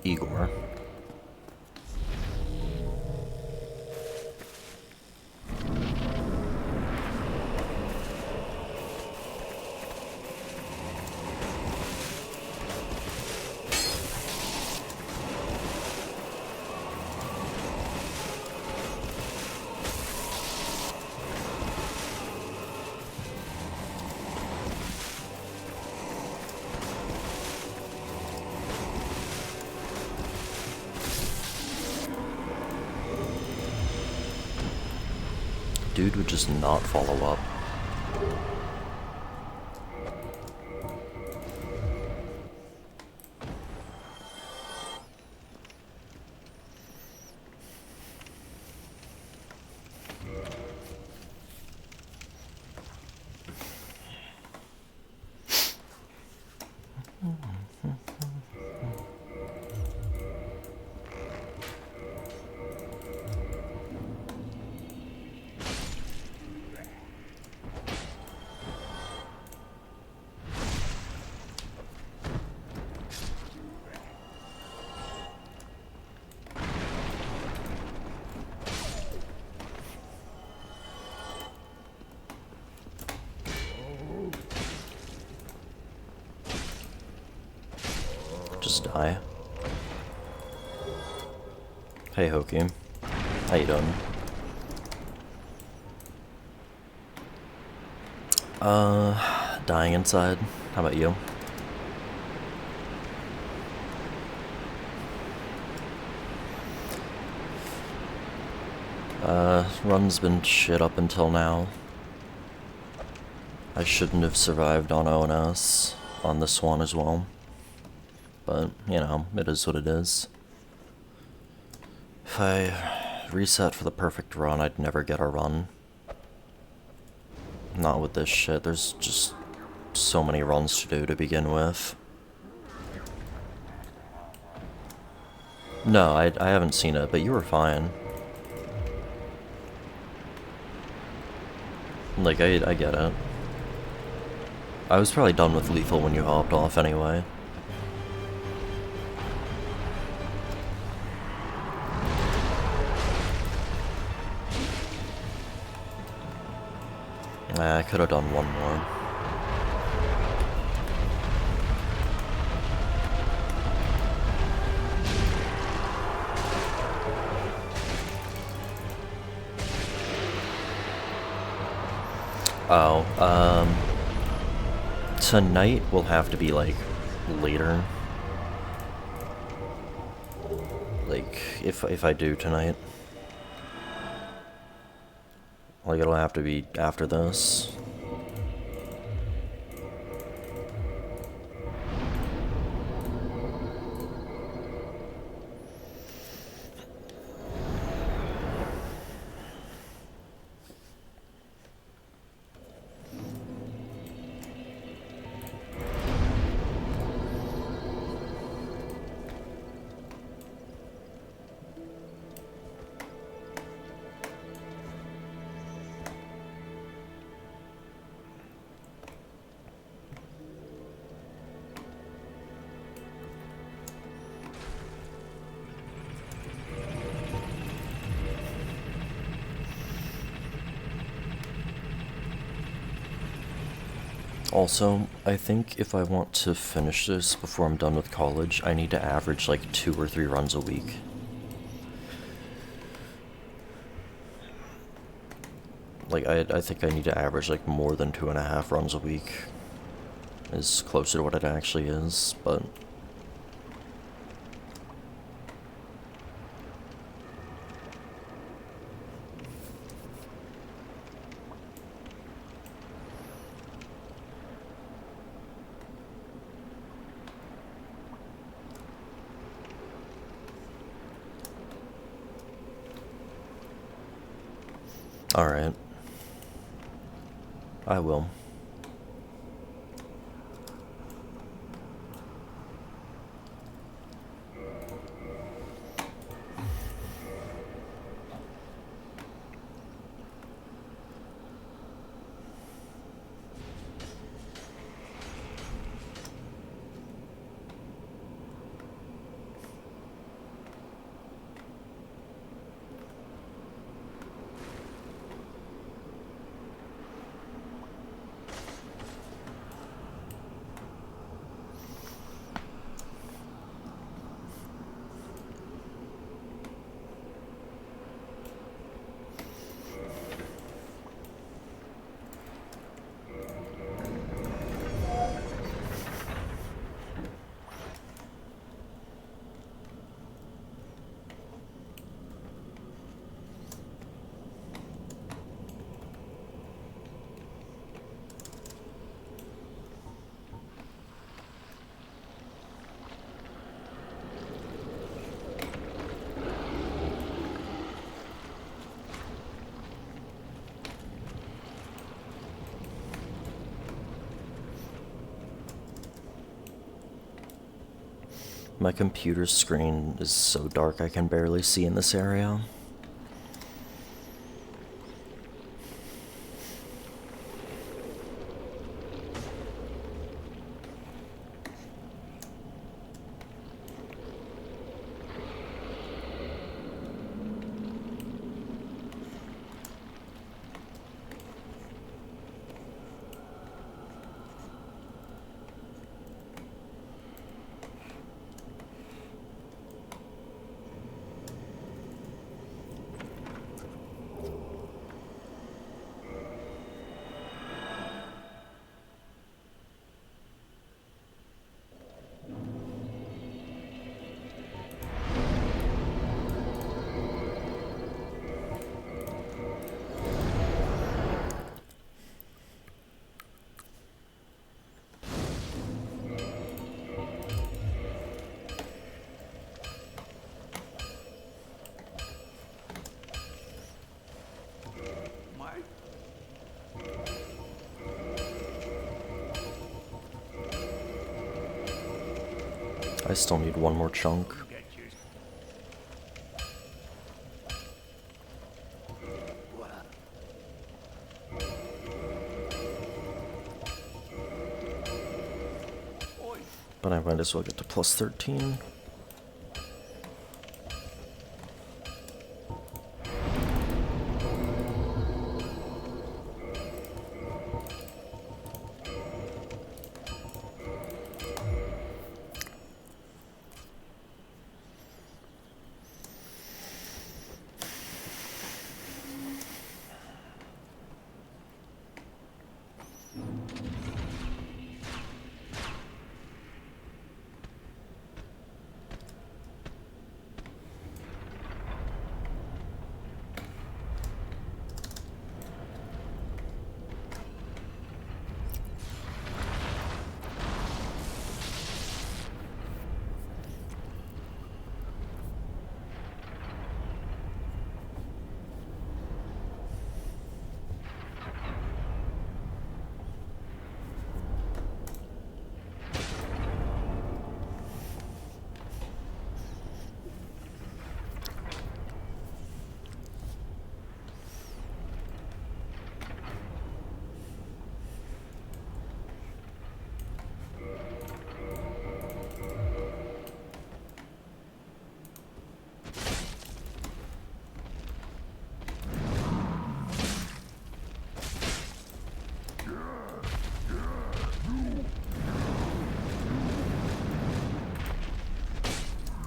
Igor. Dude would just not follow up. Just die. Hey, Hoki. How you doing? Dying inside. How about you? Run's been shit up until now. I shouldn't have survived on ONS on this one as well. But, you know, it is what it is. If I reset for the perfect run, I'd never get a run. Not with this shit, there's just so many runs to do to begin with. No, I haven't seen it, but you were fine. Like, I get it. I was probably done with lethal when you hopped off anyway. I could have done one more. Oh, tonight will have to be, like, later. Like, if I do tonight. Like, it'll have to be after this. Also, I think if I want to finish this before I'm done with college, I need to average like 2 or 3 runs a week. Like, I think I need to average like more than 2.5 runs a week. Is closer to what it actually is, but... Alright. I will. My computer screen is so dark I can barely see in this area. I still need one more chunk. But I might as well get to plus 13.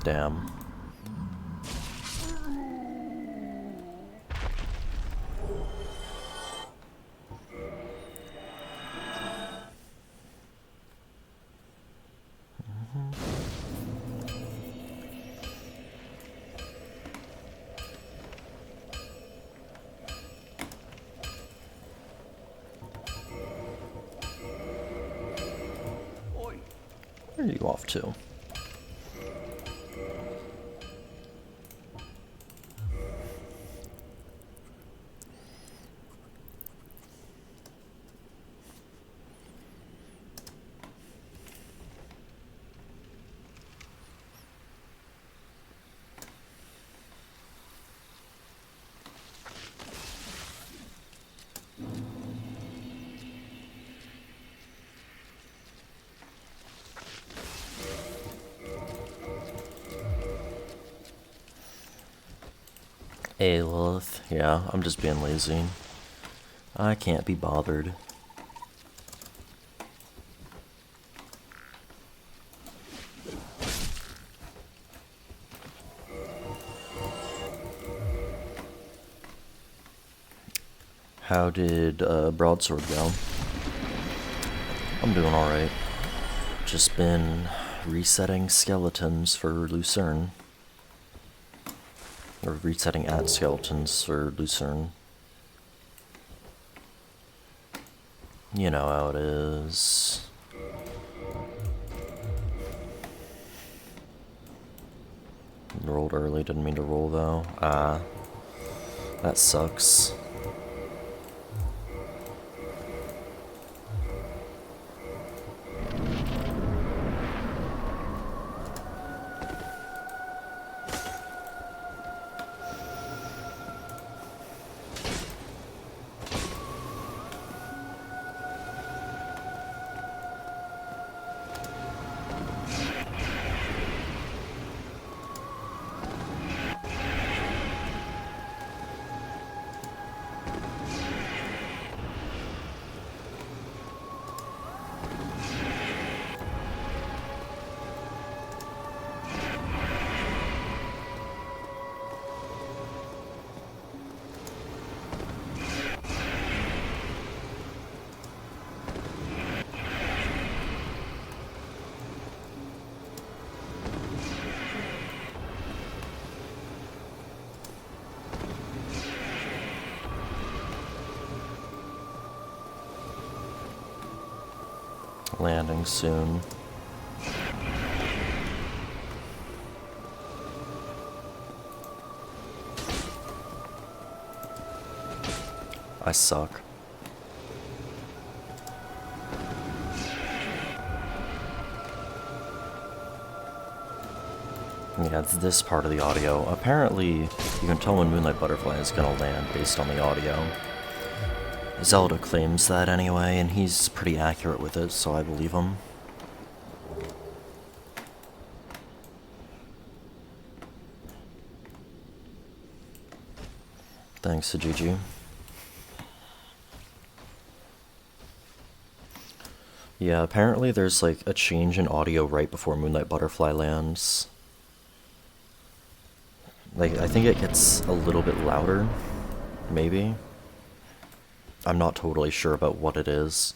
Damn. Where are you off to? Hey Lilith, yeah, I'm just being lazy. I can't be bothered. How did Broadsword go? I'm doing alright. Just been resetting skeletons for Lucerne. Or resetting at skeletons for Lucerne. You know how it is. Rolled early, didn't mean to roll though. That sucks. Landing soon. I suck. Yeah, it's this part of the audio. Apparently, you can tell when Moonlight Butterfly is gonna land based on the audio. Zelda claims that anyway, and he's pretty accurate with it, so I believe him. Thanks to GG. Yeah, apparently there's like a change in audio right before Moonlight Butterfly lands. Like, I think it gets a little bit louder, maybe. I'm not totally sure about what it is.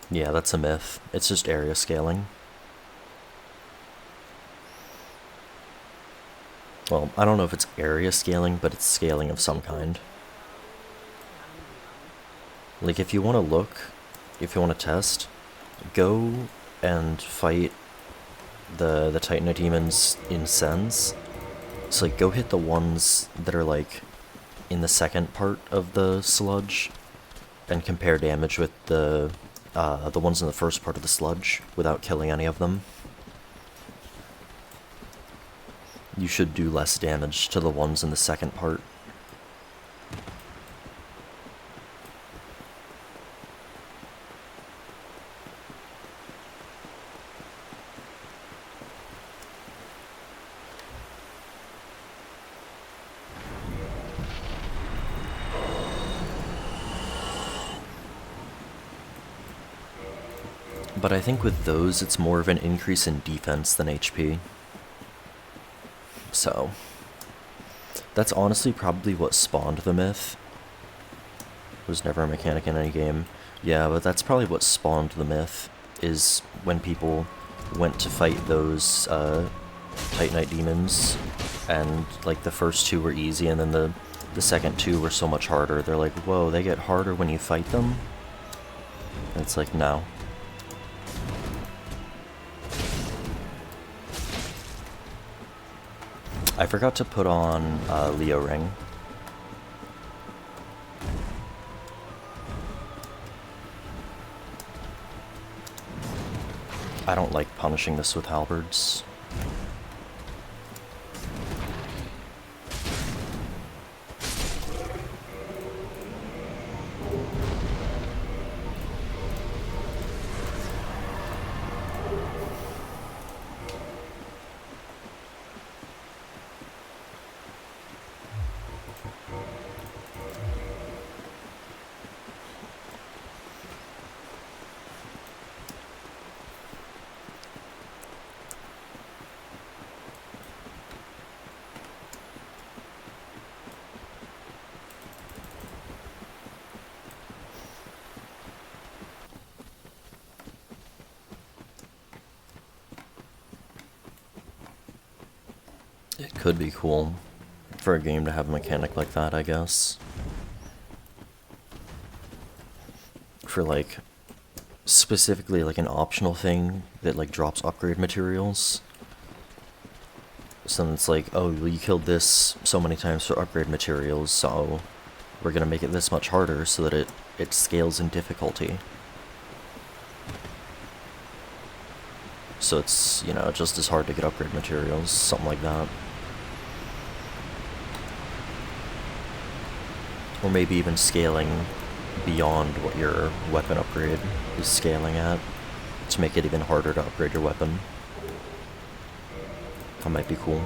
Yeah, that's a myth. It's just area scaling. Well, I don't know if it's area scaling, but it's scaling of some kind. Like, if you want to look, if you want to test, go and fight the Titanite demons in Sens. So, like, go hit the ones that are, like, in the second part of the sludge, and compare damage with the ones in the first part of the sludge, without killing any of them. You should do less damage to the ones in the second part. But I think with those, it's more of an increase in defense than HP. So, that's honestly probably what spawned the myth. It was never a mechanic in any game. Yeah, but that's probably what spawned the myth, is when people went to fight those Titanite demons, and like the first two were easy, and then the second two were so much harder. They're like, whoa, they get harder when you fight them? And it's like, no. I forgot to put on Leo Ring. I don't like punishing this with halberds. It could be cool for a game to have a mechanic like that, I guess. For like, specifically like an optional thing that like drops upgrade materials. So then it's like, oh, well, you killed this so many times for upgrade materials, so we're gonna make it this much harder so that it scales in difficulty. So it's, you know, just as hard to get upgrade materials, something like that. Or maybe even scaling beyond what your weapon upgrade is scaling at, to make it even harder to upgrade your weapon. That might be cool.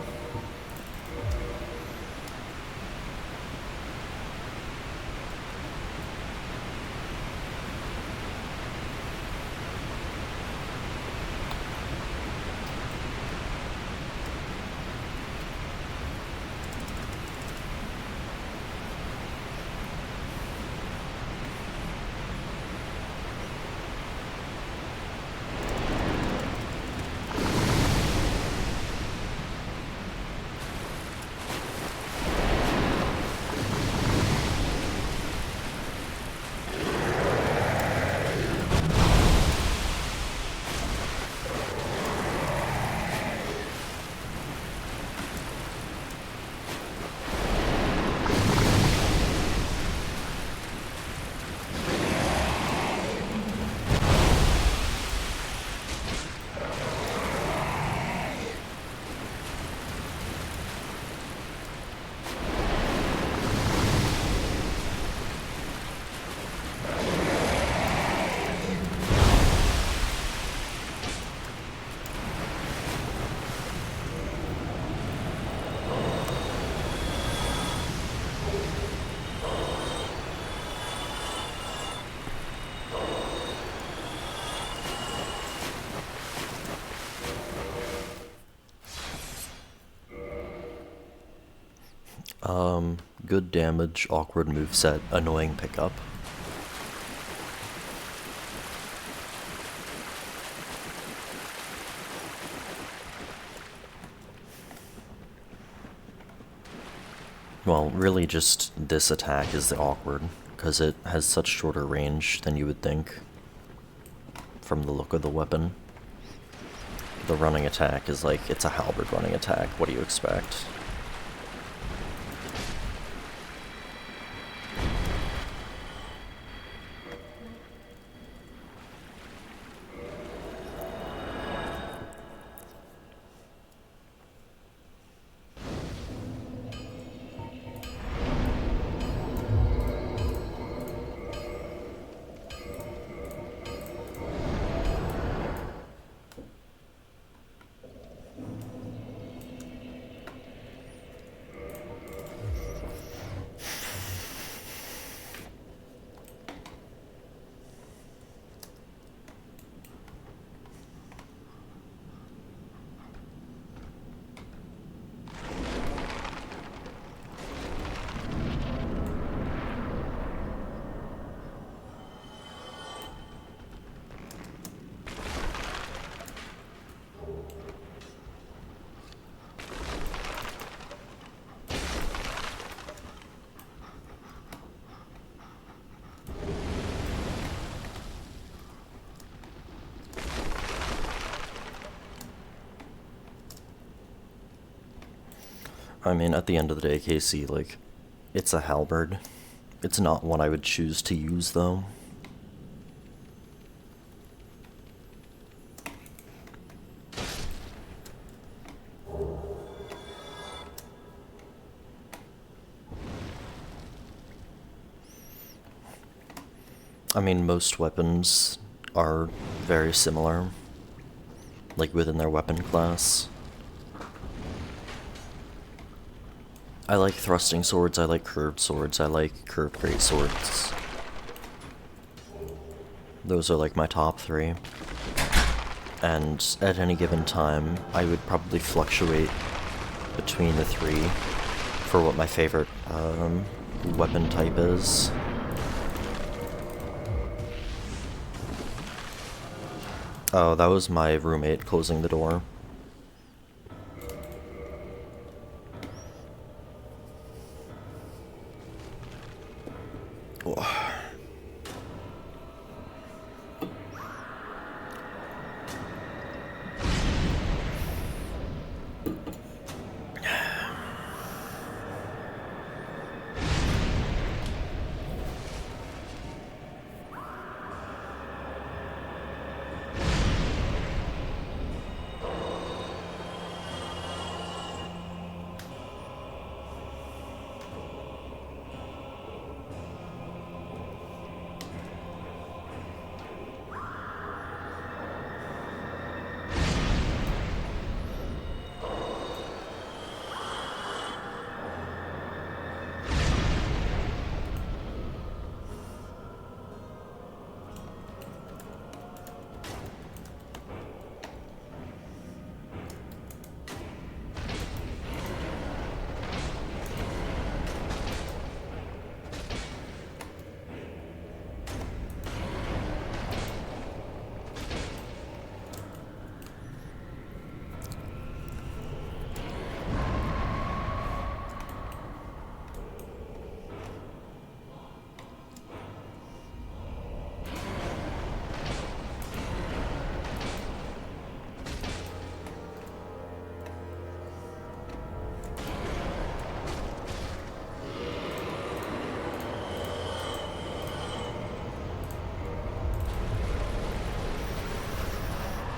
Good damage, awkward moveset, annoying pickup. Well, really just this attack is the awkward, because it has such shorter range than you would think from the look of the weapon. The running attack is like, it's a halberd running attack, what do you expect? I mean, at the end of the day, Casey, like, it's a halberd. It's not one I would choose to use, though. I mean, most weapons are very similar, like, within their weapon class. I like thrusting swords, I like curved swords, I like curved great swords. Those are like my top three. And at any given time, I would probably fluctuate between the three for what my favorite weapon type is. Oh, that was my roommate closing the door.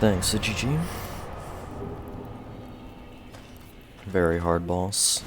Thanks, GG. Very hard boss.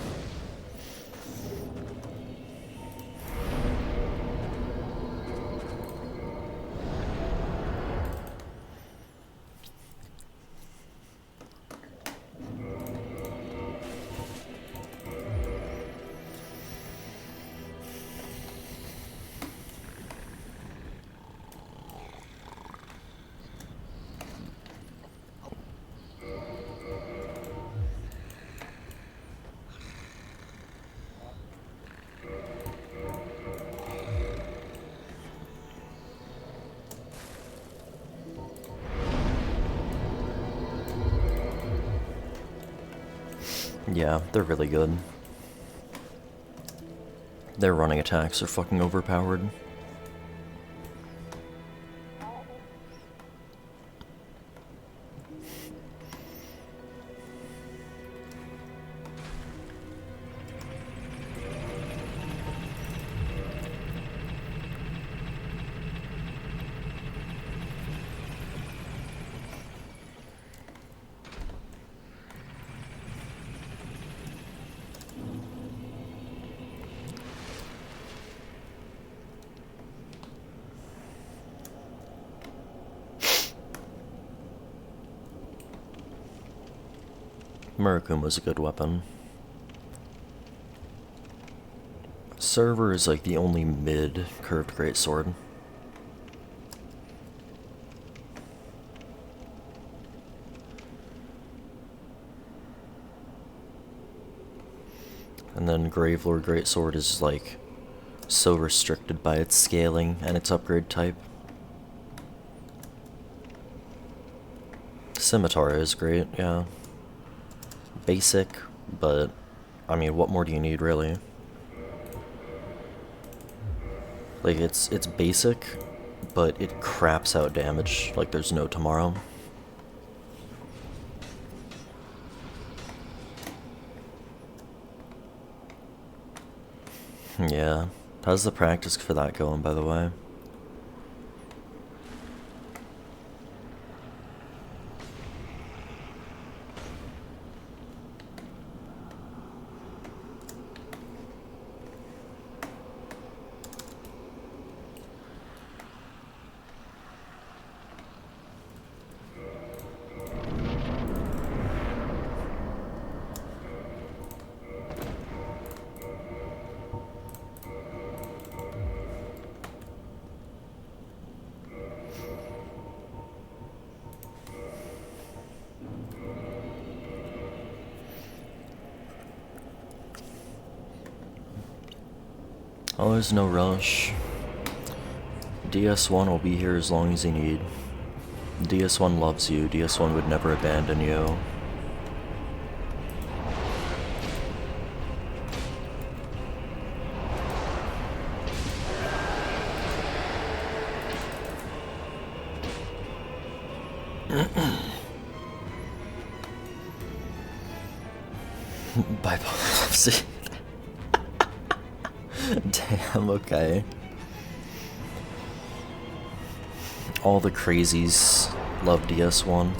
Yeah, they're really good. Their running attacks are fucking overpowered. Murakuma's a good weapon. Server is like the only mid-curved greatsword. And then Gravelord Greatsword is like so restricted by its scaling and its upgrade type. Scimitar is great, yeah. Basic, but I mean, what more do you need, really? Like, it's basic, but it craps out damage like there's no tomorrow. Yeah. How's the practice for that going, by the way? Oh, there's no rush. DS1 will be here as long as you need. DS1 loves you. DS1 would never abandon you. Bye, Popsy. Damn, okay. All the crazies love DS1,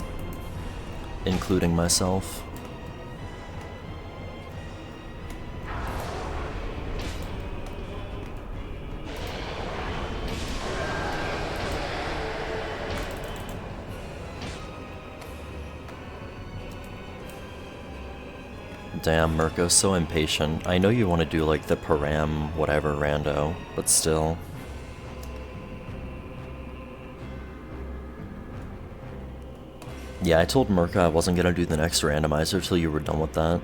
including myself. Damn, Mirko's so impatient. I know you want to do like the param whatever rando, but still. Yeah, I told Mirko I wasn't gonna do the next randomizer till you were done with that.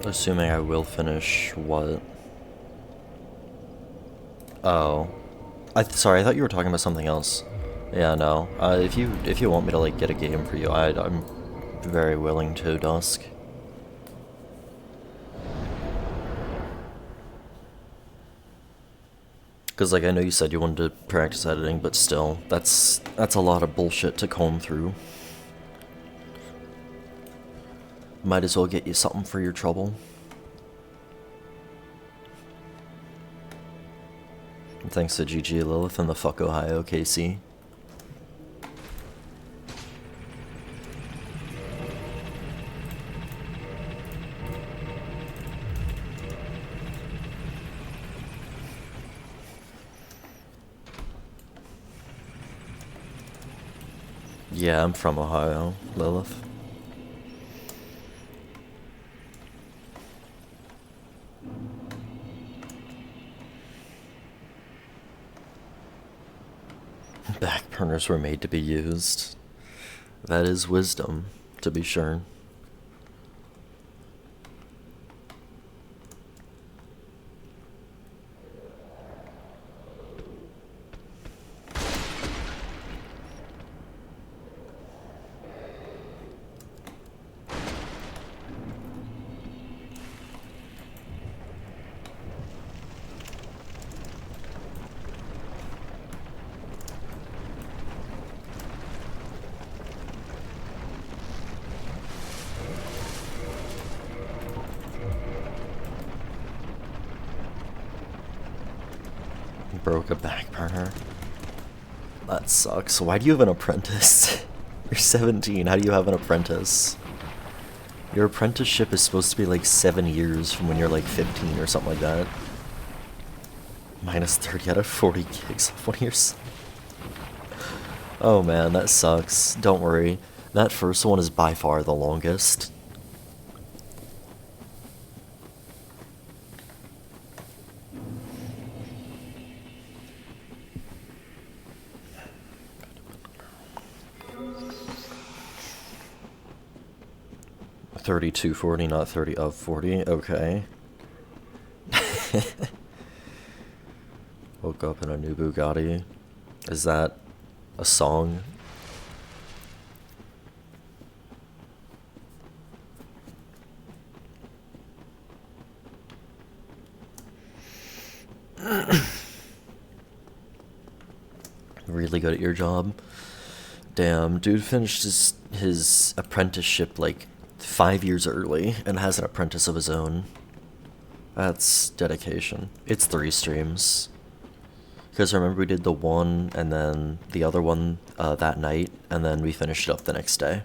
Assuming I will finish what? Oh, sorry. I thought you were talking about something else. Yeah, no. If you want me to like get a game for you, I'm very willing to, Dusk. Cause like I know you said you wanted to practice editing, but still, that's a lot of bullshit to comb through. Might as well get you something for your trouble. And thanks to GG Lilith and the fuck Ohio KC. Yeah, I'm from Ohio, Lilith. Back burners were made to be used. That is wisdom, to be sure. Broke a back burner. That sucks. Why do you have an apprentice? You're 17. How do you have an apprentice? Your apprenticeship is supposed to be like 7 years from when you're like 15 or something like that. Minus 30 out of 40 gigs of 1 year. Oh man, that sucks. Don't worry. That first one is by far the longest. $32.40, not 30 of 40. Okay. Woke up in a new Bugatti. Is that a song? Really good at your job. Damn, dude finished his apprenticeship like 5 years early and has an apprentice of his own. That's dedication. It's 3 streams. Because remember we did the one and then the other one that night, and then we finished it up the next day.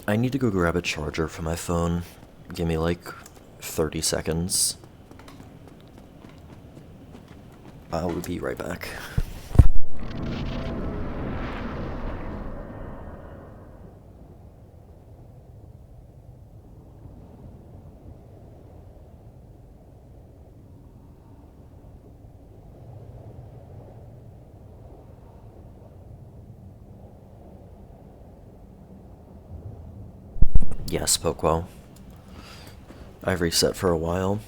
I need to go grab a charger for my phone. Give me like 30 seconds. I'll be right back. Yes, spoke well. I've reset for a while.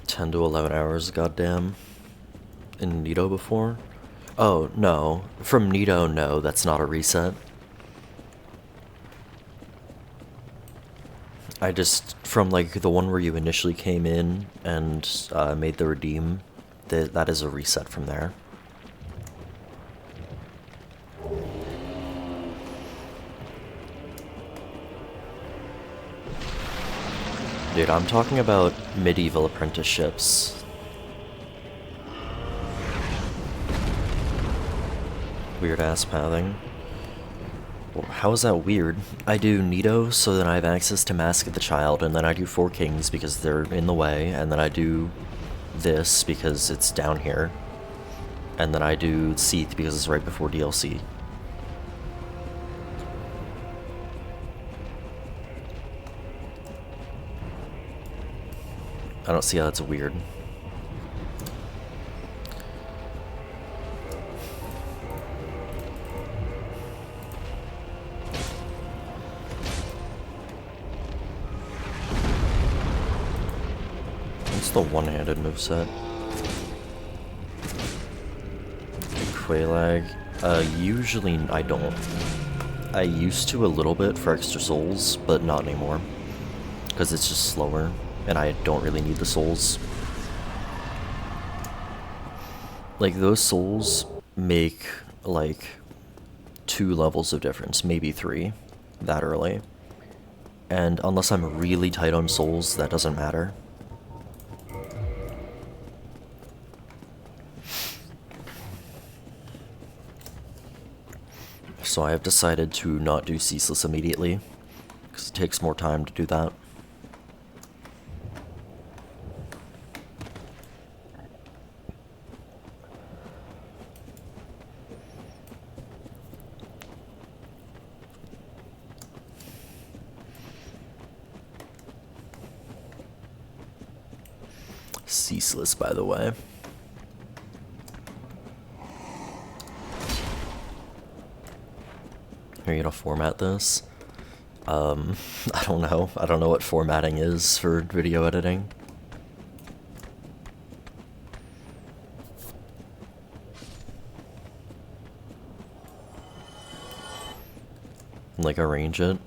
$10 to 11 hours, goddamn. In Nito before? Oh, no. From Nito, no, that's not a reset. I just, from like the one where you initially came in and made the redeem, that is a reset from there. Dude, I'm talking about medieval apprenticeships. Weird ass pathing. Well, how is that weird? I do Nito so that I have access to Mask of the Child, and then I do 4 Kings because they're in the way, and then I do this because it's down here, and then I do Seath because it's right before DLC. I don't see how that's weird. The one-handed moveset. Quelaag. Usually I don't. I used to a little bit for extra souls, but not anymore. Because it's just slower, and I don't really need the souls. Like, those souls make, like, 2 levels of difference, maybe 3, that early. And unless I'm really tight on souls, that doesn't matter. So I have decided to not do Ceaseless immediately, because it takes more time to do that. Ceaseless, by the way. Are you gonna format this? I don't know. I don't know what formatting is for video editing. Like arrange it?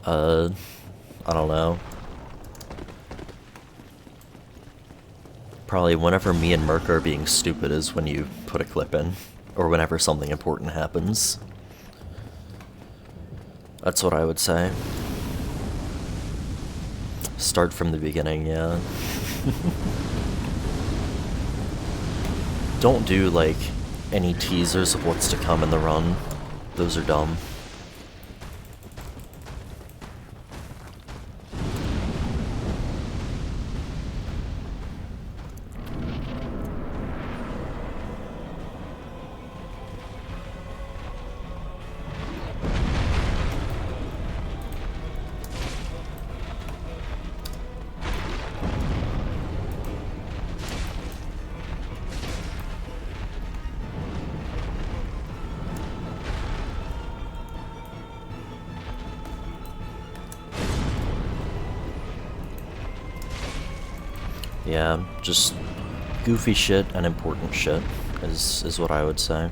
I don't know. Probably whenever me and Merc are being stupid is when you put a clip in, or whenever something important happens. That's what I would say. Start from the beginning, yeah. Don't do, like, any teasers of what's to come in the run. Those are dumb. Yeah, just goofy shit and important shit is what I would say.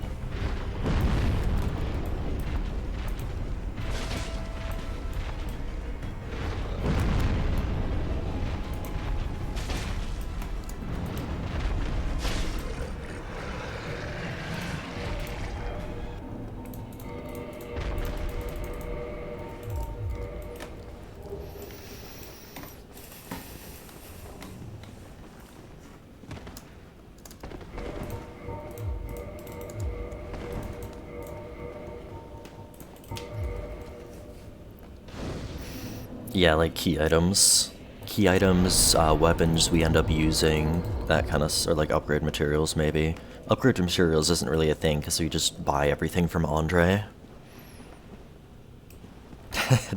Yeah, like key items. Key items, weapons we end up using, that kind of, or like upgrade materials maybe. Upgrade materials isn't really a thing because we just buy everything from Andre.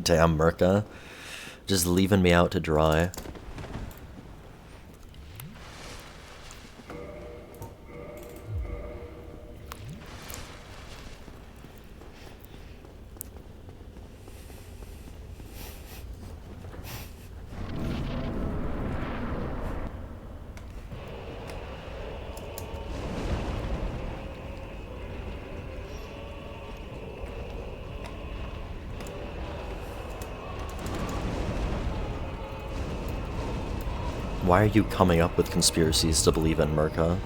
Damn, Merca. Just leaving me out to dry. Why are you coming up with conspiracies to believe in, Merca?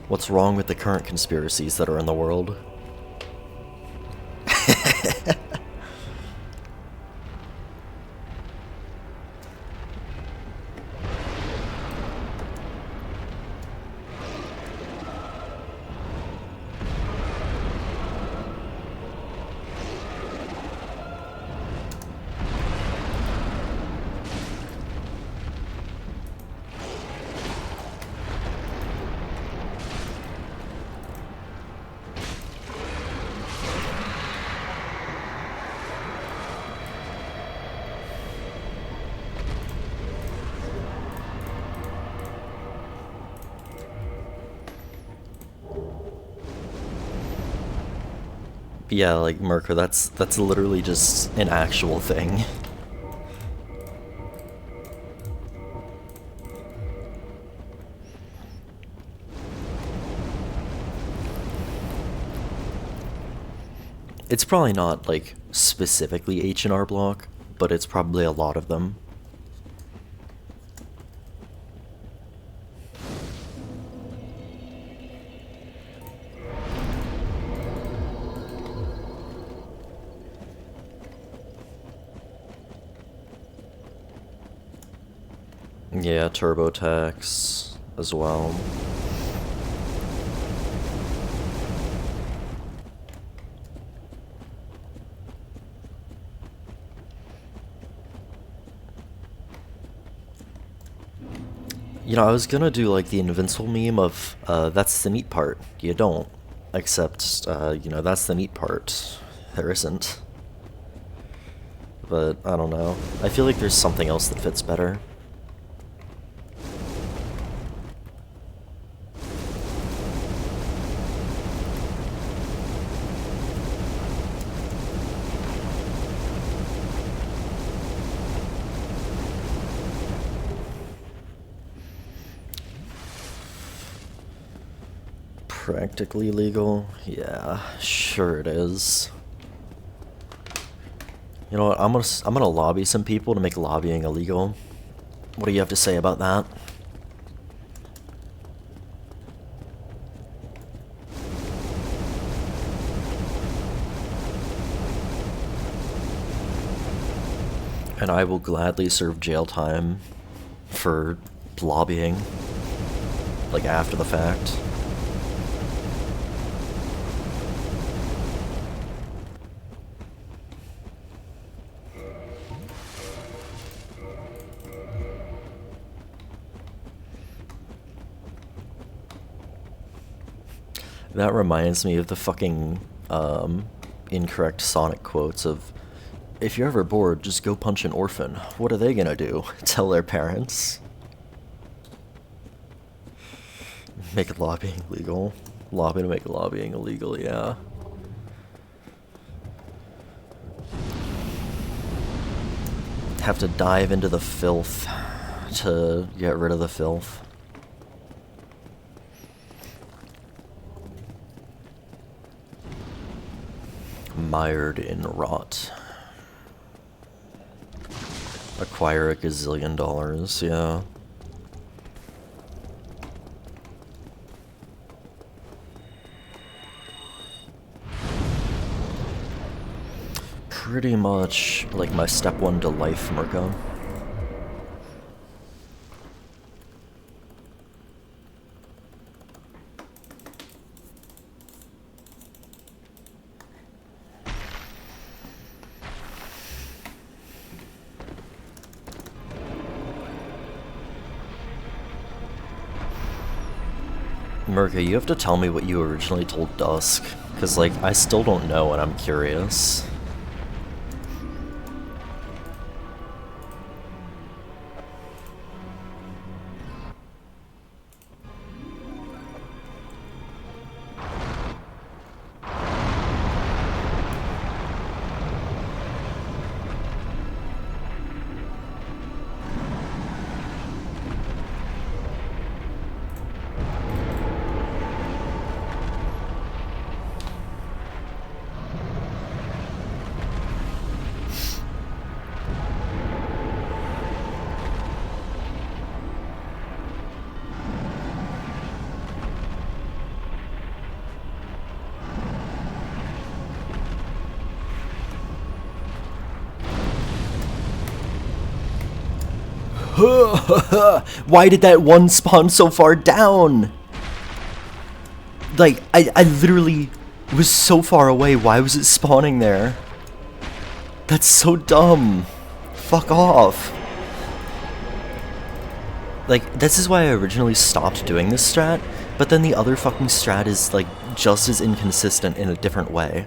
What's wrong with the current conspiracies that are in the world? Yeah, like, Merca, that's literally just an actual thing. It's probably not, like, specifically H&R Block, but it's probably a lot of them. Yeah, TurboTax as well. You know, I was gonna do like the Invincible meme of, that's the neat part. You don't. Except, you know, that's the neat part. There isn't. But, I don't know. I feel like there's something else that fits better. Practically legal? Yeah, sure it is. You know what, I'm gonna lobby some people to make lobbying illegal. What do you have to say about that? And I will gladly serve jail time for lobbying, like after the fact. That reminds me of the fucking incorrect Sonic quotes of, if you're ever bored, just go punch an orphan. What are they gonna do? Tell their parents? Make lobbying legal. Lobby to make lobbying illegal, yeah. Have to dive into the filth to get rid of the filth. Mired in rot. Acquire a gazillion dollars, yeah. Pretty much like my step 1 to life, Mirko. Mirka, you have to tell me what you originally told Dusk, because, like, I still don't know and I'm curious. Why did that one spawn so far down? Like, I literally was so far away. Why was it spawning there? That's so dumb. Fuck off. Like, this is why I originally stopped doing this strat, but then the other fucking strat is, like, just as inconsistent in a different way.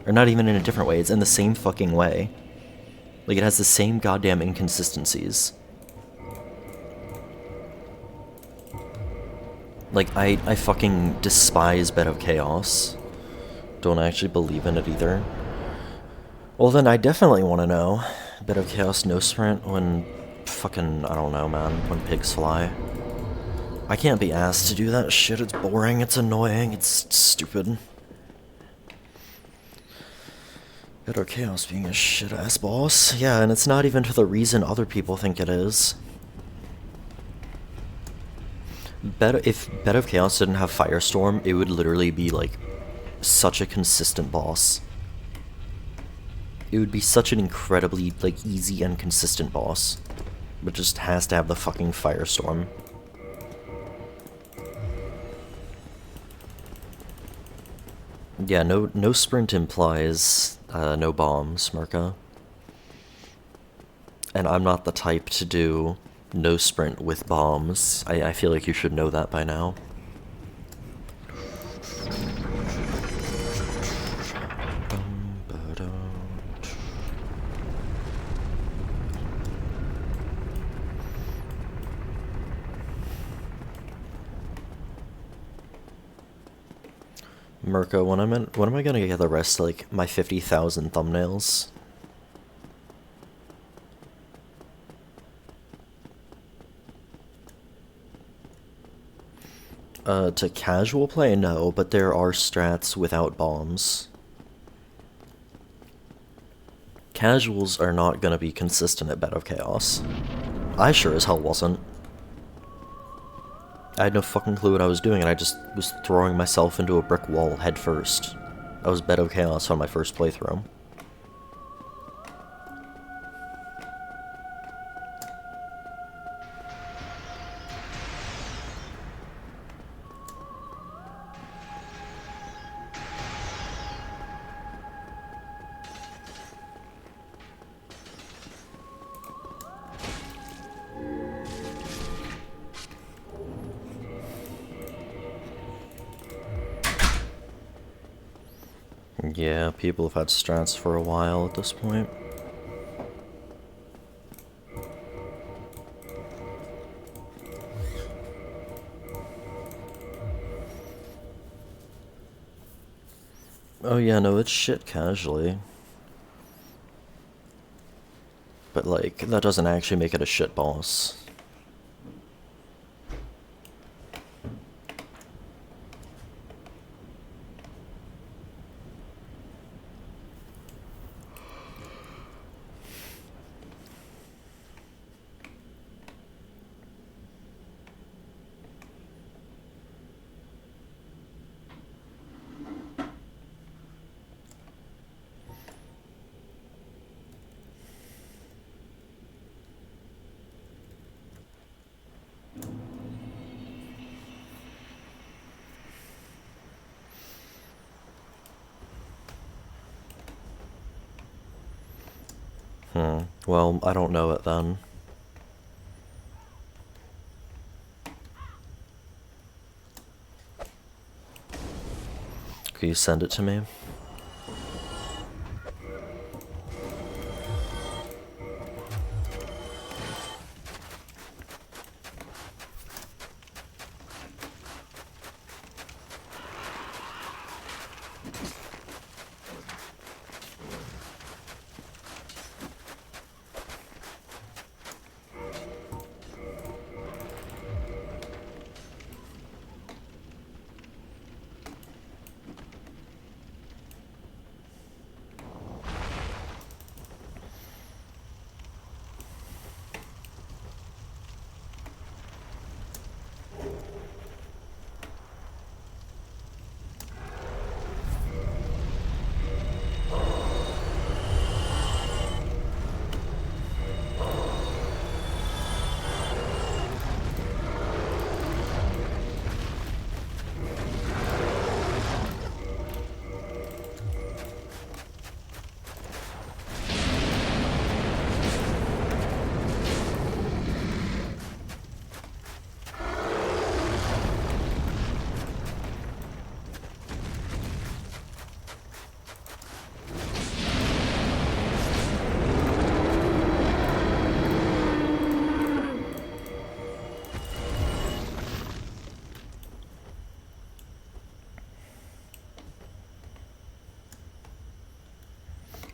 Or not even in a different way, it's in the same fucking way. Like, it has the same goddamn inconsistencies. Like, I fucking despise Bed of Chaos. Don't actually believe in it either. Well then I definitely want to know. Bed of Chaos no sprint when fucking, I don't know man, when pigs fly. I can't be asked to do that shit, it's boring, it's annoying, it's stupid. Bed of Chaos being a shit ass boss. Yeah, and it's not even for the reason other people think it is. If Bed of Chaos didn't have Firestorm, it would literally be, like, such a consistent boss. It would be such an incredibly, like, easy and consistent boss. but just has to have the fucking firestorm. Yeah, no sprint implies no bombs, Merca. And I'm not the type to do no sprint with bombs. I feel like you should know that by now. Mirko, when am I gonna get the rest of, like, my 50,000 thumbnails? To casual play, no, but there are strats without bombs. Casuals are not gonna be consistent at Bed of Chaos. I sure as hell wasn't. I had no fucking clue what I was doing, and I just was throwing myself into a brick wall head first. I was Bed of Chaos on my first playthrough. Yeah, people have had strats for a while at this point. Oh yeah, no, it's shit casually. But like, that doesn't actually make it a shit boss. Well, I don't know it then. Can you send it to me?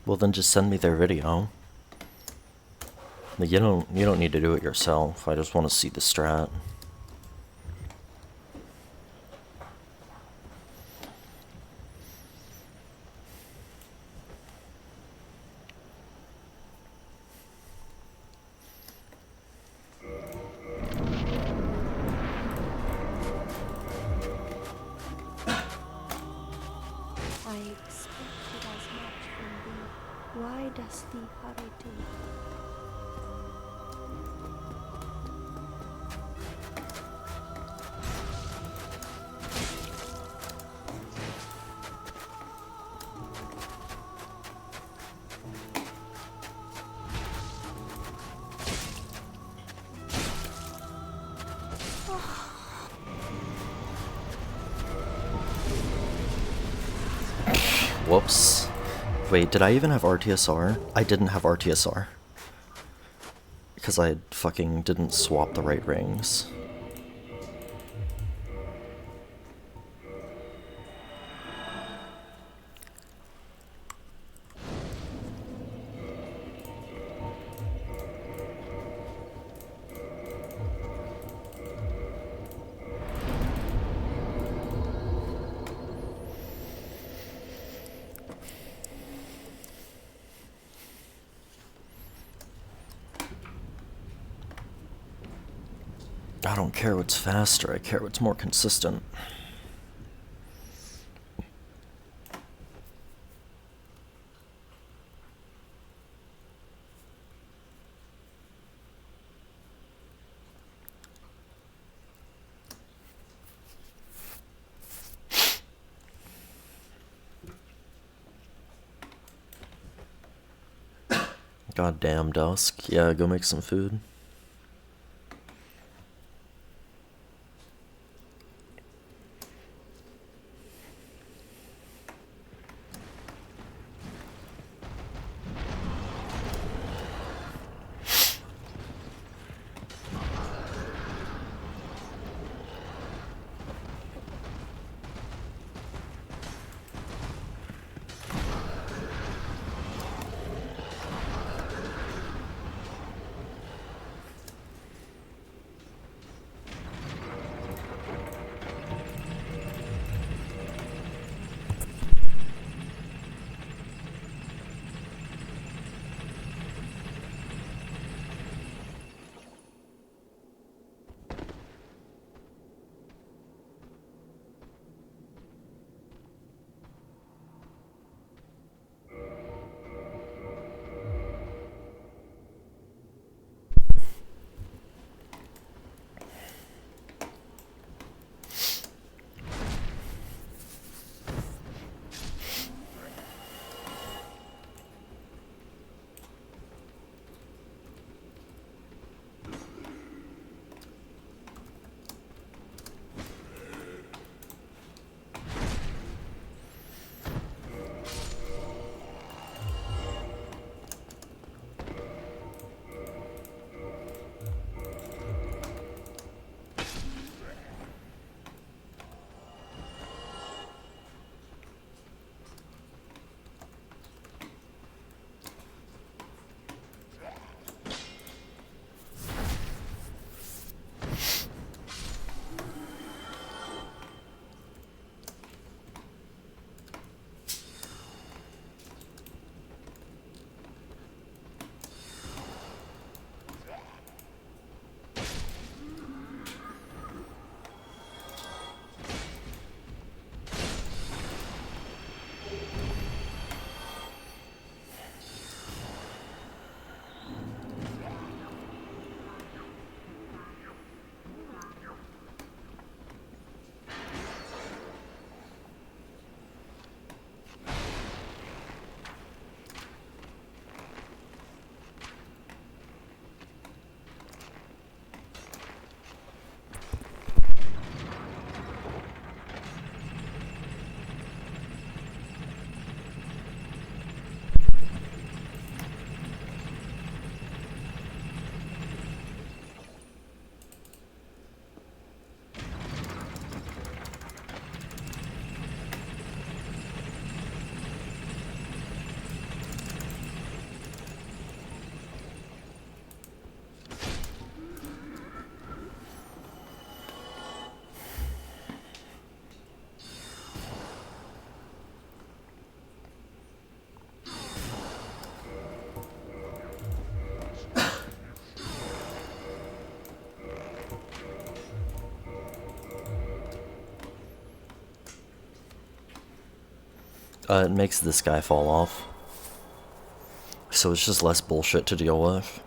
Well, then just send me their video. Like, you don't need to do it yourself. I just want to see the strat. Whoops. Wait, did I even have RTSR? I didn't have RTSR. Because I fucking didn't swap the right rings. I don't care what's faster, I care what's more consistent. Goddamn dusk. Yeah, go make some food. It makes this guy fall off. So it's just less bullshit to deal with.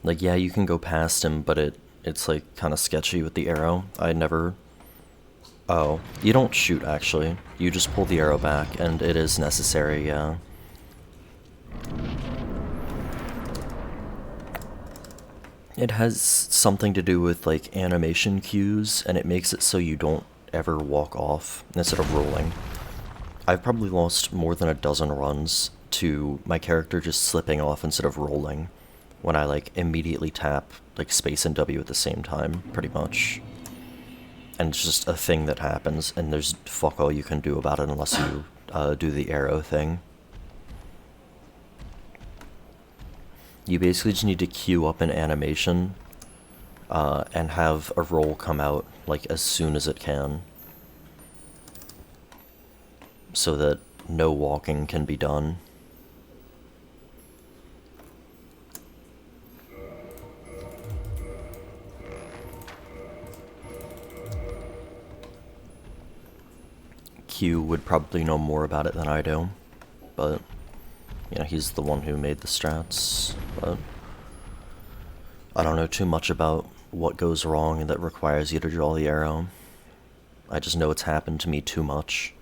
Like, yeah, you can go past him, but it's like kind of sketchy with the arrow. I never... Oh, you don't shoot, actually. You just pull the arrow back, and it is necessary, yeah. It has something to do with, like, animation cues, and it makes it so you don't ever walk off instead of rolling. I've probably lost more than a dozen runs to my character just slipping off instead of rolling when I like immediately tap like space and W at the same time, pretty much. And it's just a thing that happens, and there's fuck all you can do about it unless you do the arrow thing. You basically just need to queue up an animation and have a roll come out like as soon as it can, so that no walking can be done. Q would probably know more about it than I do, but you know, he's the one who made the strats, but I don't know too much about what goes wrong and that requires you to draw the arrow. I just know it's happened to me too much.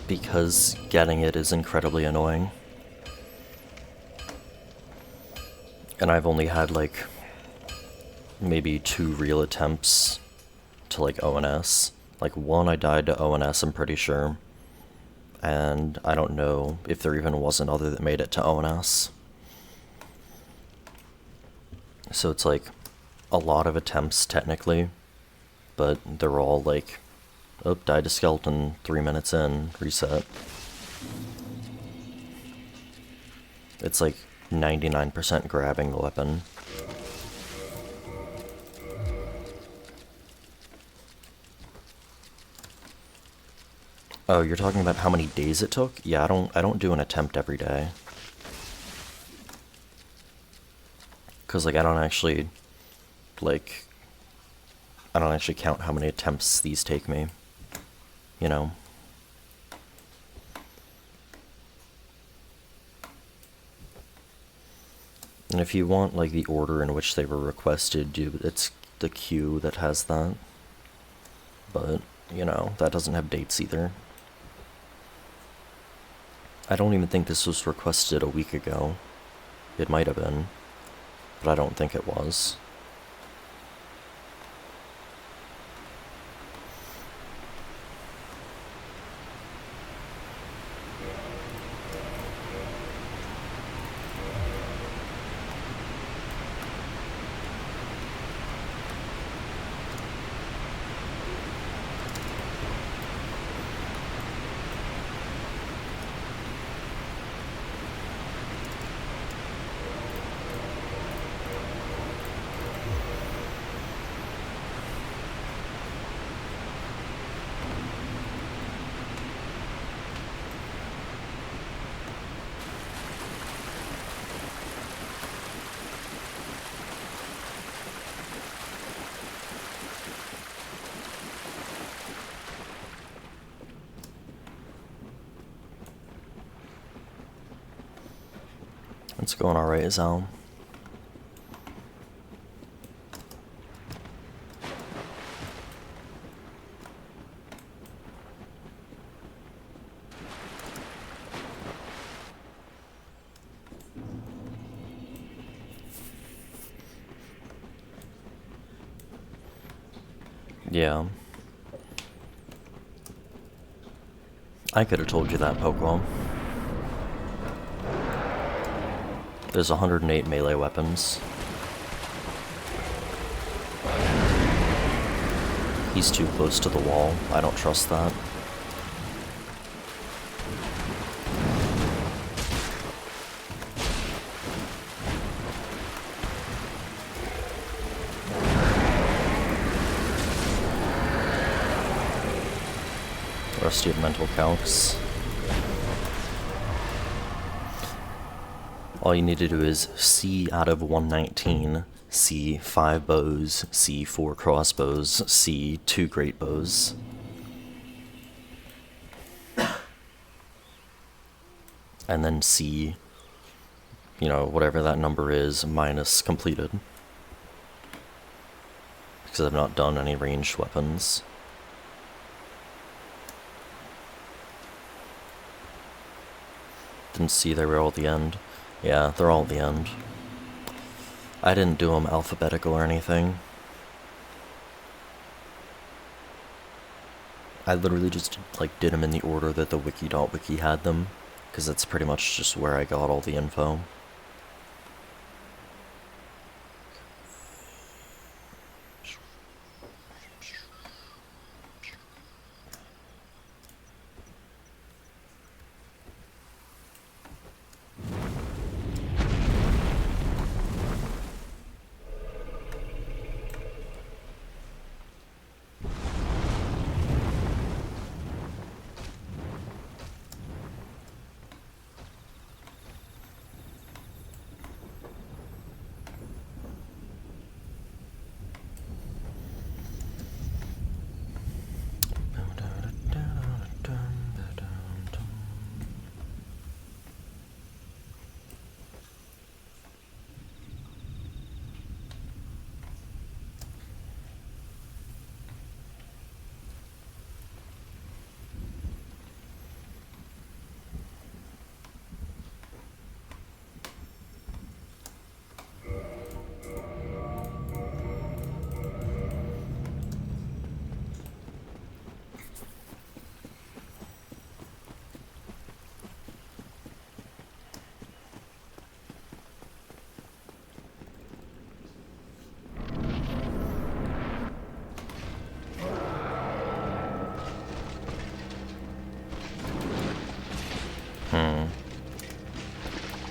Because getting it is incredibly annoying. And I've only had like maybe 2 real attempts to like ONS. Like one I died to ONS, I'm pretty sure. And I don't know if there even was another that made it to ONS. So it's like a lot of attempts technically, but they're all like, oh, died to skeleton 3 minutes in, reset. It's like 99% grabbing the weapon. Oh, you're talking about how many days it took? Yeah, I don't do an attempt every day. 'Cause like I don't actually count how many attempts these take me. You know. And if you want like the order in which they were requested, it's the queue that has that. But, you know, that doesn't have dates either. I don't even think this was requested a week ago. It might have been, but I don't think it was. It's going alright, Azal. Yeah. I could have told you that, Pokemon. There's 108 melee weapons. He's too close to the wall. I don't trust that. Rusty of mental calcs. All you need to do is C out of 119, C 5 bows, C 4 crossbows, C 2 great bows. And then C, you know, whatever that number is, minus completed. Because I've not done any ranged weapons. Didn't see they were all at the end. Yeah, they're all at the end. I didn't do them alphabetical or anything. I literally just like did them in the order that the wiki.wiki had them, because that's pretty much just where I got all the info.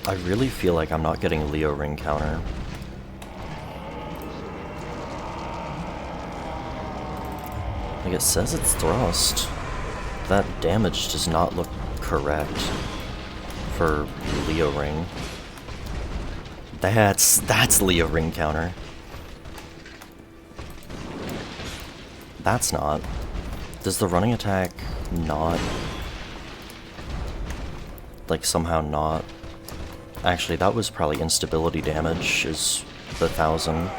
I really feel like I'm not getting Leo ring counter. Like, it says it's thrust. That damage does not look correct for Leo ring. That's Leo ring counter. That's not. Does the running attack not, like, somehow not? Actually, that was probably instability damage, is the 1000.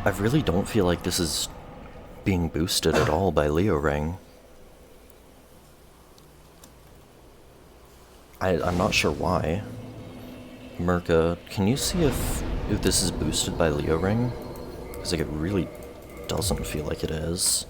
I really don't feel like this is being boosted at all by Leo Ring. I'm not sure why. Merca, can you see if this is boosted by Leo Ring? Because like, it really doesn't feel like it is.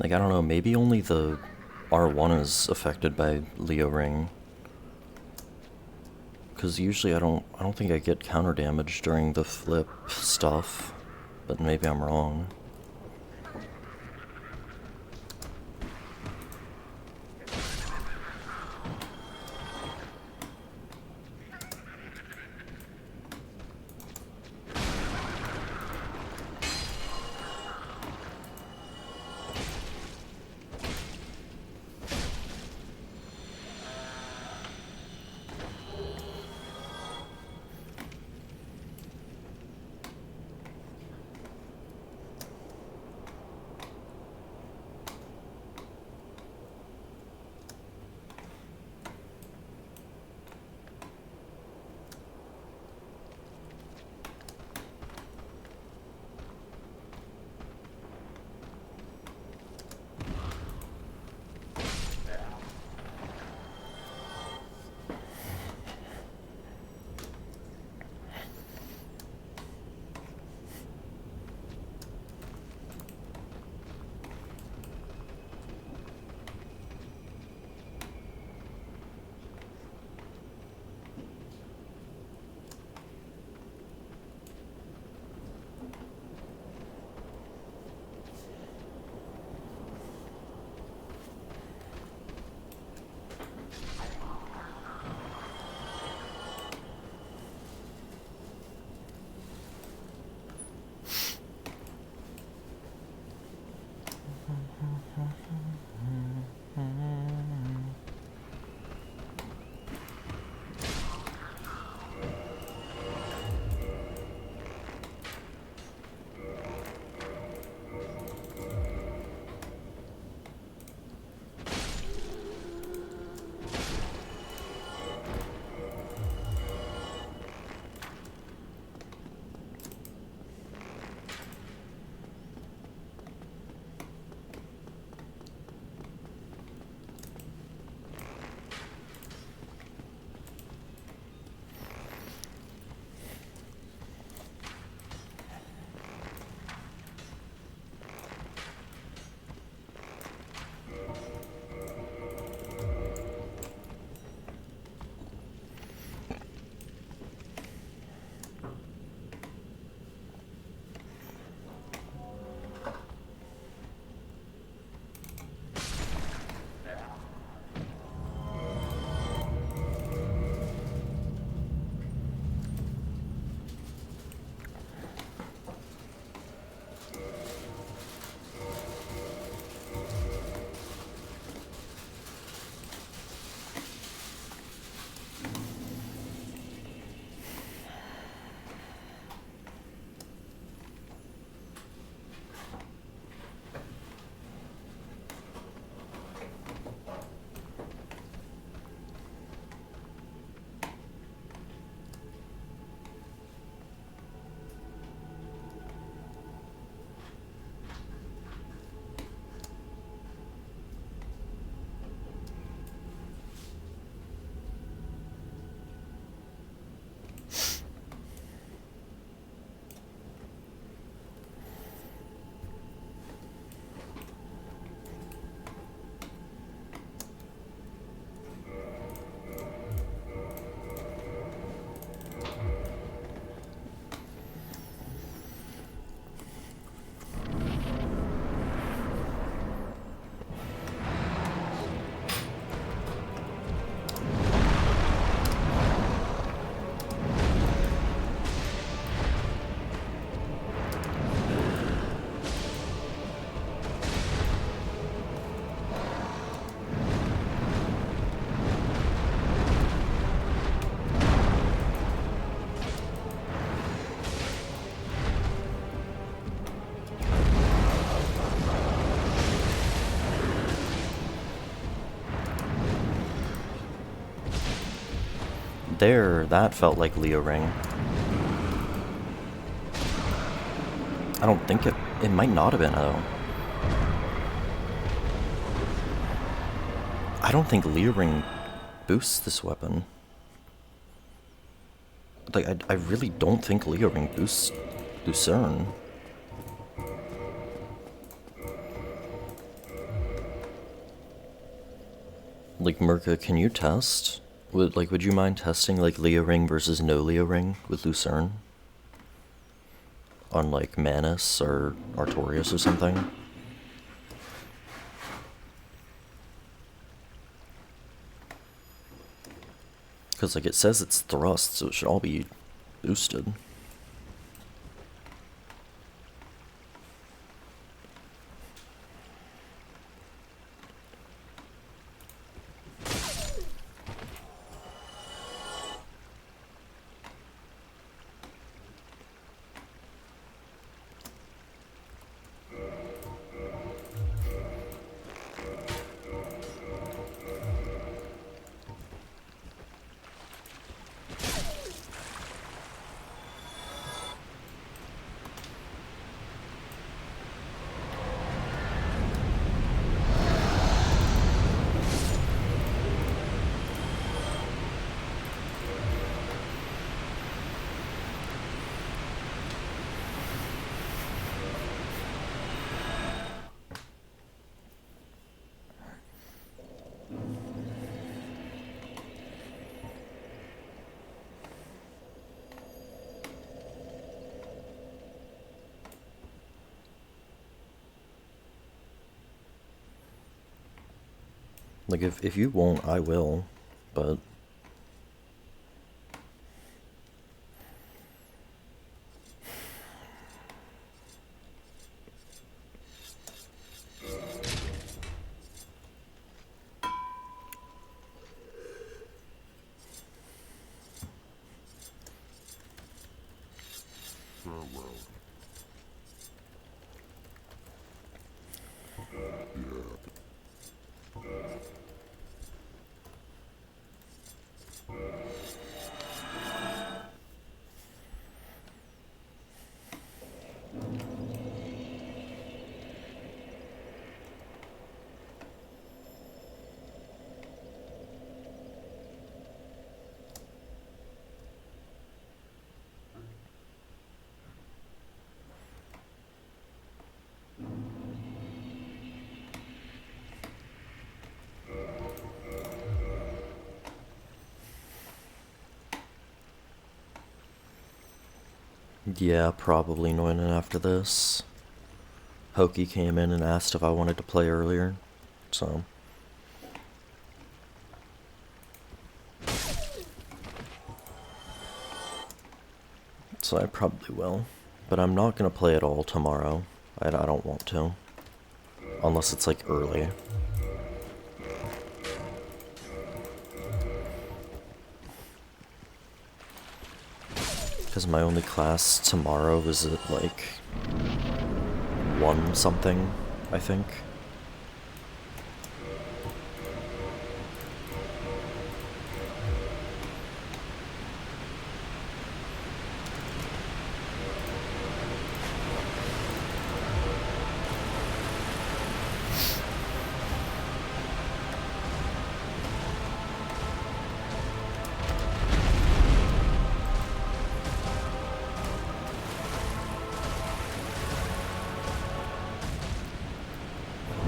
Like, I don't know, maybe only the R1 is affected by Leo Ring. Because usually I don't think I get counter damage during the flip stuff, but maybe I'm wrong. There, that felt like Leo Ring. I don't think it might not have been, though. I don't think Leo Ring boosts this weapon. Like, I really don't think Leo Ring boosts Lucerne. Like, Merca, can you test? Would you mind testing, like, Leo Ring versus no Leo Ring with Lucerne? On, like, Manus or Artorias or something? Because, like, it says it's thrust, so it should all be boosted. Like, if you won't, I will, but... Yeah, probably Noinen after this. Hoki came in and asked if I wanted to play earlier, so... So I probably will. But I'm not gonna play at all tomorrow. I don't want to. Unless it's, like, early. Because my only class tomorrow is at, like, 1 something, I think.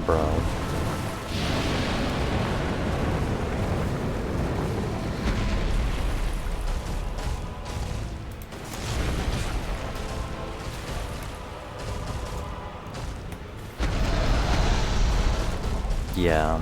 Bro. Yeah.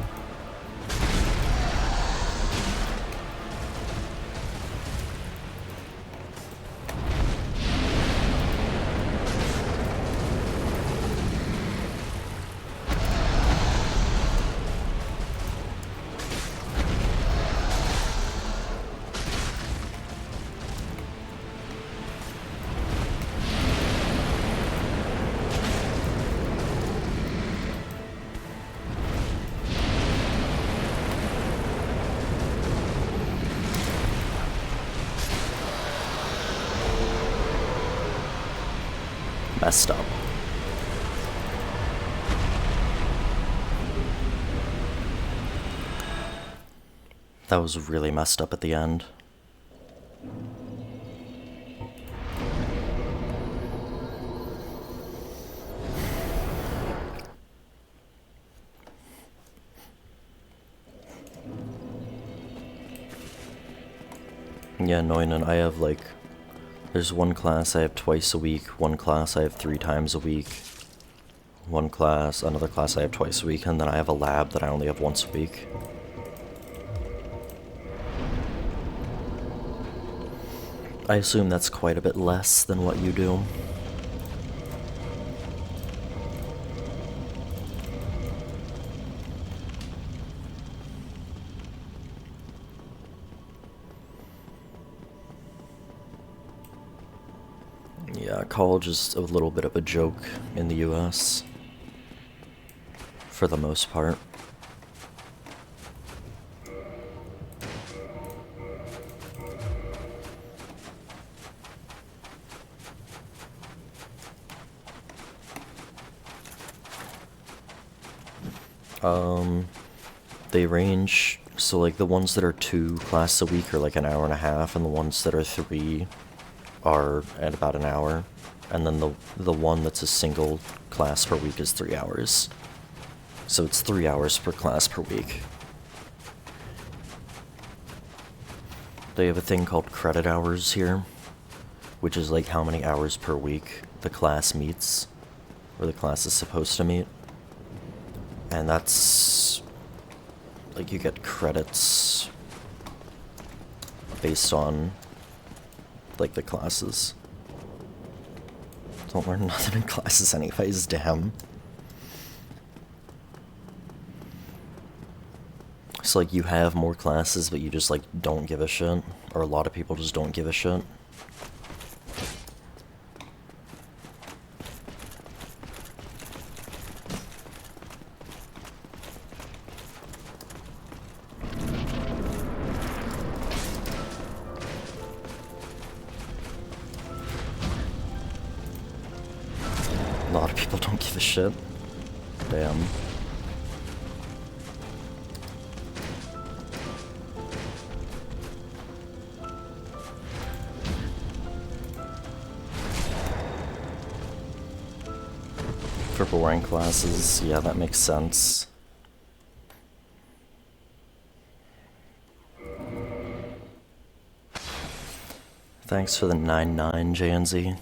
Messed up. That was really messed up at the end. Yeah, annoying, and I have like, there's one class I have twice a week, one class I have 3 times a week, another class I have twice a week, and then I have a lab that I only have once a week. I assume that's quite a bit less than what you do. Yeah, college is a little bit of a joke in the US, for the most part. They range, so like the ones that are 2 classes a week are like an hour and a half, and the ones that are 3 are at about an hour, and then the one that's a single class per week is 3 hours. So it's 3 hours per class per week. They have a thing called credit hours here, which is like how many hours per week the class meets, or the class is supposed to meet. And that's, like, you get credits based on, like, the classes. Don't learn nothing in classes anyways, damn. So, like, you have more classes, but you just, like, don't give a shit. Or a lot of people just don't give a shit. A lot of people don't give a shit. Damn. For boring classes, yeah, that makes sense. Thanks for the 9-9, JNZ.